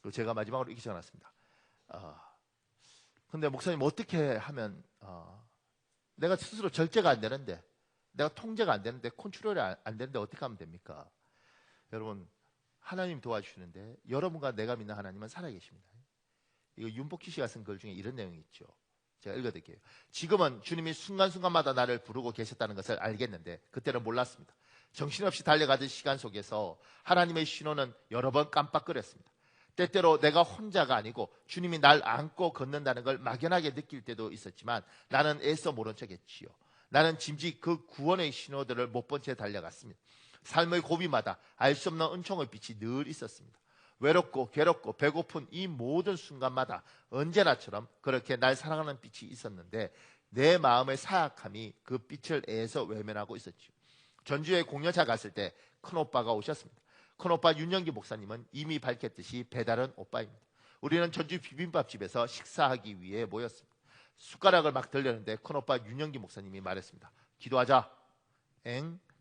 그리고 제가 마지막으로 이렇게 전했습니다. 근데 목사님 어떻게 하면 내가 스스로 절제가 안 되는데 내가 통제가 안 되는데 컨트롤이 안 되는데 어떻게 하면 됩니까? 여러분 하나님 도와주시는데 여러분과 내가 믿는 하나님은 살아계십니다. 이거 윤복희 씨가 쓴 글 중에 이런 내용이 있죠. 제가 읽어드릴게요. 지금은 주님이 순간순간마다 나를 부르고 계셨다는 것을 알겠는데 그때는 몰랐습니다. 정신없이 달려가던 시간 속에서 하나님의 신호는 여러 번 깜빡거렸습니다. 때때로 내가 혼자가 아니고 주님이 날 안고 걷는다는 걸 막연하게 느낄 때도 있었지만 나는 애써 모른 척했지요. 나는 짐짓 그 구원의 신호들을 못 본 채 달려갔습니다. 삶의 고비마다 알 수 없는 은총의 빛이 늘 있었습니다. 외롭고 괴롭고 배고픈 이 모든 순간마다 언제나처럼 그렇게 날 사랑하는 빛이 있었는데 내 마음의 사악함이 그 빛을 애써 외면하고 있었죠. 전주에 공연차 갔을 때 큰오빠가 오셨습니다. 큰오빠 윤영기 목사님은 이미 밝혔듯이 배다른 오빠입니다. 우리는 전주 비빔밥집에서 식사하기 위해 모였습니다. 숟가락을 막 들려는데 큰오빠 윤영기 목사님이 말했습니다. 기도하자.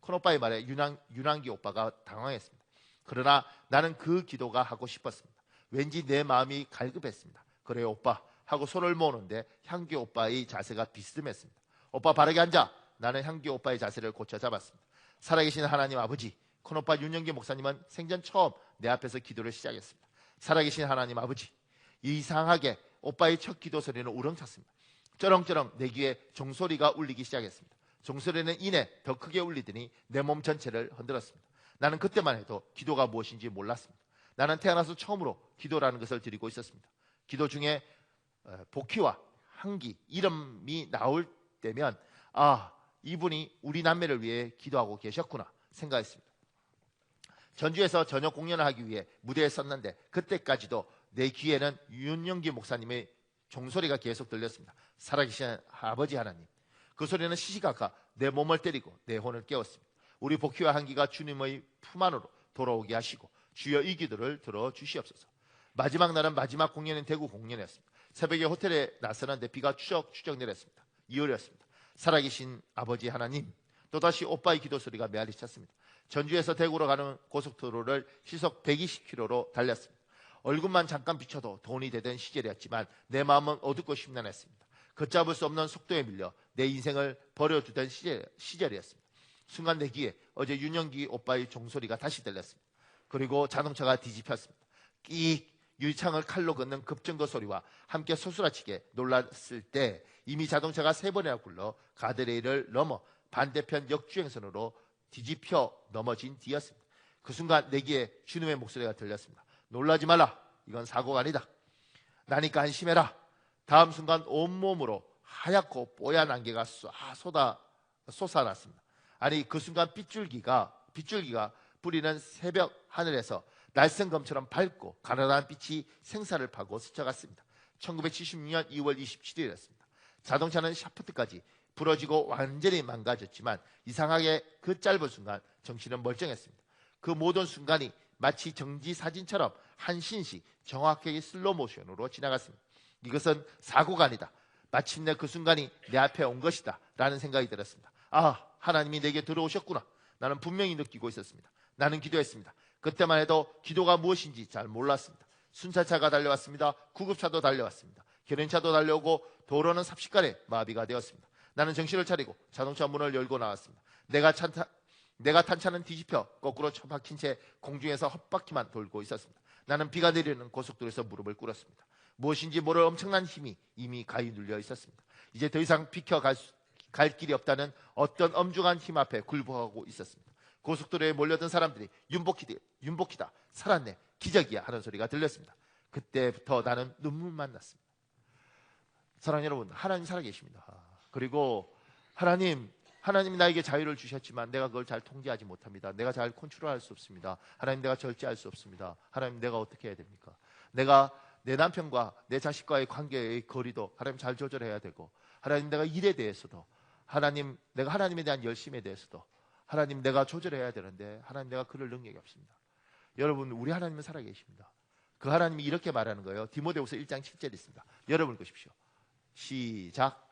큰오빠의 말에 윤환기 오빠가 당황했습니다. 그러나 나는 그 기도가 하고 싶었습니다. 왠지 내 마음이 갈급했습니다. 그래요 오빠 하고 손을 모으는데 향기 오빠의 자세가 비스듬했습니다. 오빠 바르게 앉아. 나는 향기 오빠의 자세를 고쳐 잡았습니다. 살아계신 하나님 아버지, 큰오빠 윤영기 목사님은 생전 처음 내 앞에서 기도를 시작했습니다. 살아계신 하나님 아버지, 이상하게 오빠의 첫 기도 소리는 우렁찼습니다. 쩌렁쩌렁 내 귀에 종소리가 울리기 시작했습니다. 종소리는 이내 더 크게 울리더니 내 몸 전체를 흔들었습니다. 나는 그때만 해도 기도가 무엇인지 몰랐습니다. 나는 태어나서 처음으로 기도라는 것을 드리고 있었습니다. 기도 중에 복희와 한기 이름이 나올 때면 이분이 우리 남매를 위해 기도하고 계셨구나 생각했습니다. 전주에서 저녁 공연을 하기 위해 무대에 섰는데 그때까지도 내 귀에는 윤영기 목사님의 종소리가 계속 들렸습니다. 살아계신 아버지 하나님. 그 소리는 시시각각 내 몸을 때리고 내 혼을 깨웠습니다. 우리 복희와 한기가 주님의 품 안으로 돌아오게 하시고 주여 이 기도를 들어주시옵소서. 마지막 날은 마지막 공연인 대구 공연이었습니다. 새벽에 호텔에 나서는데 비가 추적추적 내렸습니다. 2월이었습니다. 살아계신 아버지 하나님, 또다시 오빠의 기도 소리가 메아리 쳤습니다. 전주에서 대구로 가는 고속도로를 시속 120km로 달렸습니다. 얼굴만 잠깐 비춰도 돈이 되던 시절이었지만 내 마음은 어둡고 심란했습니다. 걷잡을 수 없는 속도에 밀려 내 인생을 버려두던 시절이었습니다. 순간 내 귀에 어제 윤영기 오빠의 종소리가 다시 들렸습니다. 그리고 자동차가 뒤집혔습니다. 끼익 유리창을 칼로 긋는 급정거 소리와 함께 소스라치게 놀랐을 때 이미 자동차가 3번이나 굴러 가드레일을 넘어 반대편 역주행선으로 뒤집혀 넘어진 뒤였습니다. 그 순간 내 귀에 주님의 목소리가 들렸습니다. 놀라지 말라. 이건 사고가 아니다. 나니까 안심해라. 다음 순간 온몸으로 하얗고 뽀얀 안개가 솟아났습니다. 아니 그 순간 빗줄기가 뿌리는 새벽 하늘에서 날성검처럼 밝고 가난한 빛이 생사를 파고 스쳐갔습니다. 1976년 2월 27일이었습니다. 자동차는 샤프트까지 부러지고 완전히 망가졌지만 이상하게 그 짧은 순간 정신은 멀쩡했습니다. 그 모든 순간이 마치 정지사진처럼 한신씩 정확하게 슬로모션으로 지나갔습니다. 이것은 사고가 아니다. 마침내 그 순간이 내 앞에 온 것이다 라는 생각이 들었습니다. 아, 하나님이 내게 들어오셨구나. 나는 분명히 느끼고 있었습니다. 나는 기도했습니다. 그때만 해도 기도가 무엇인지 잘 몰랐습니다. 순찰차가 달려왔습니다. 구급차도 달려왔습니다. 견인차도 달려오고 도로는 삽시간에 마비가 되었습니다. 나는 정신을 차리고 자동차 문을 열고 나왔습니다. 내가 탄 차는 뒤집혀 거꾸로 처박힌 채 공중에서 헛바퀴만 돌고 있었습니다. 나는 비가 내리는 고속도로에서 무릎을 꿇었습니다. 무엇인지 모를 엄청난 힘이 이미 가히 눌려 있었습니다. 이제 더 이상 비켜갈 길이 없다는 어떤 엄중한 힘 앞에 굴복하고 있었습니다. 고속도로에 몰려든 사람들이 윤복희다, 살았네, 기적이야 하는 소리가 들렸습니다. 그때부터 나는 눈물만 났습니다. 사랑하는 여러분, 하나님 살아계십니다. 그리고 하나님이 나에게 자유를 주셨지만 내가 그걸 잘 통제하지 못합니다. 내가 잘 컨트롤할 수 없습니다. 하나님, 내가 절제할 수 없습니다. 하나님, 내가 어떻게 해야 됩니까? 내가 내 남편과 내 자식과의 관계의 거리도 하나님 잘 조절해야 되고, 하나님, 내가 일에 대해서도, 하나님, 내가 하나님에 대한 열심에 대해서도 하나님, 내가 조절해야 되는데 하나님, 내가 그럴 능력이 없습니다. 여러분, 우리 하나님은 살아계십니다. 그 하나님이 이렇게 말하는 거예요. 디모데후서 1장 7절에 있습니다. 여러분 읽으십시오. 시작.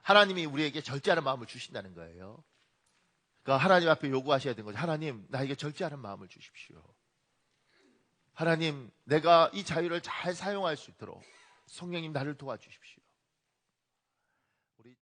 하나님이 우리에게 절제하는 마음을 주신다는 거예요. 그러니까 하나님 앞에 요구하셔야 되는 거죠. 하나님, 나에게 절제하는 마음을 주십시오. 하나님, 내가 이 자유를 잘 사용할 수 있도록 성령님 나를 도와주십시오.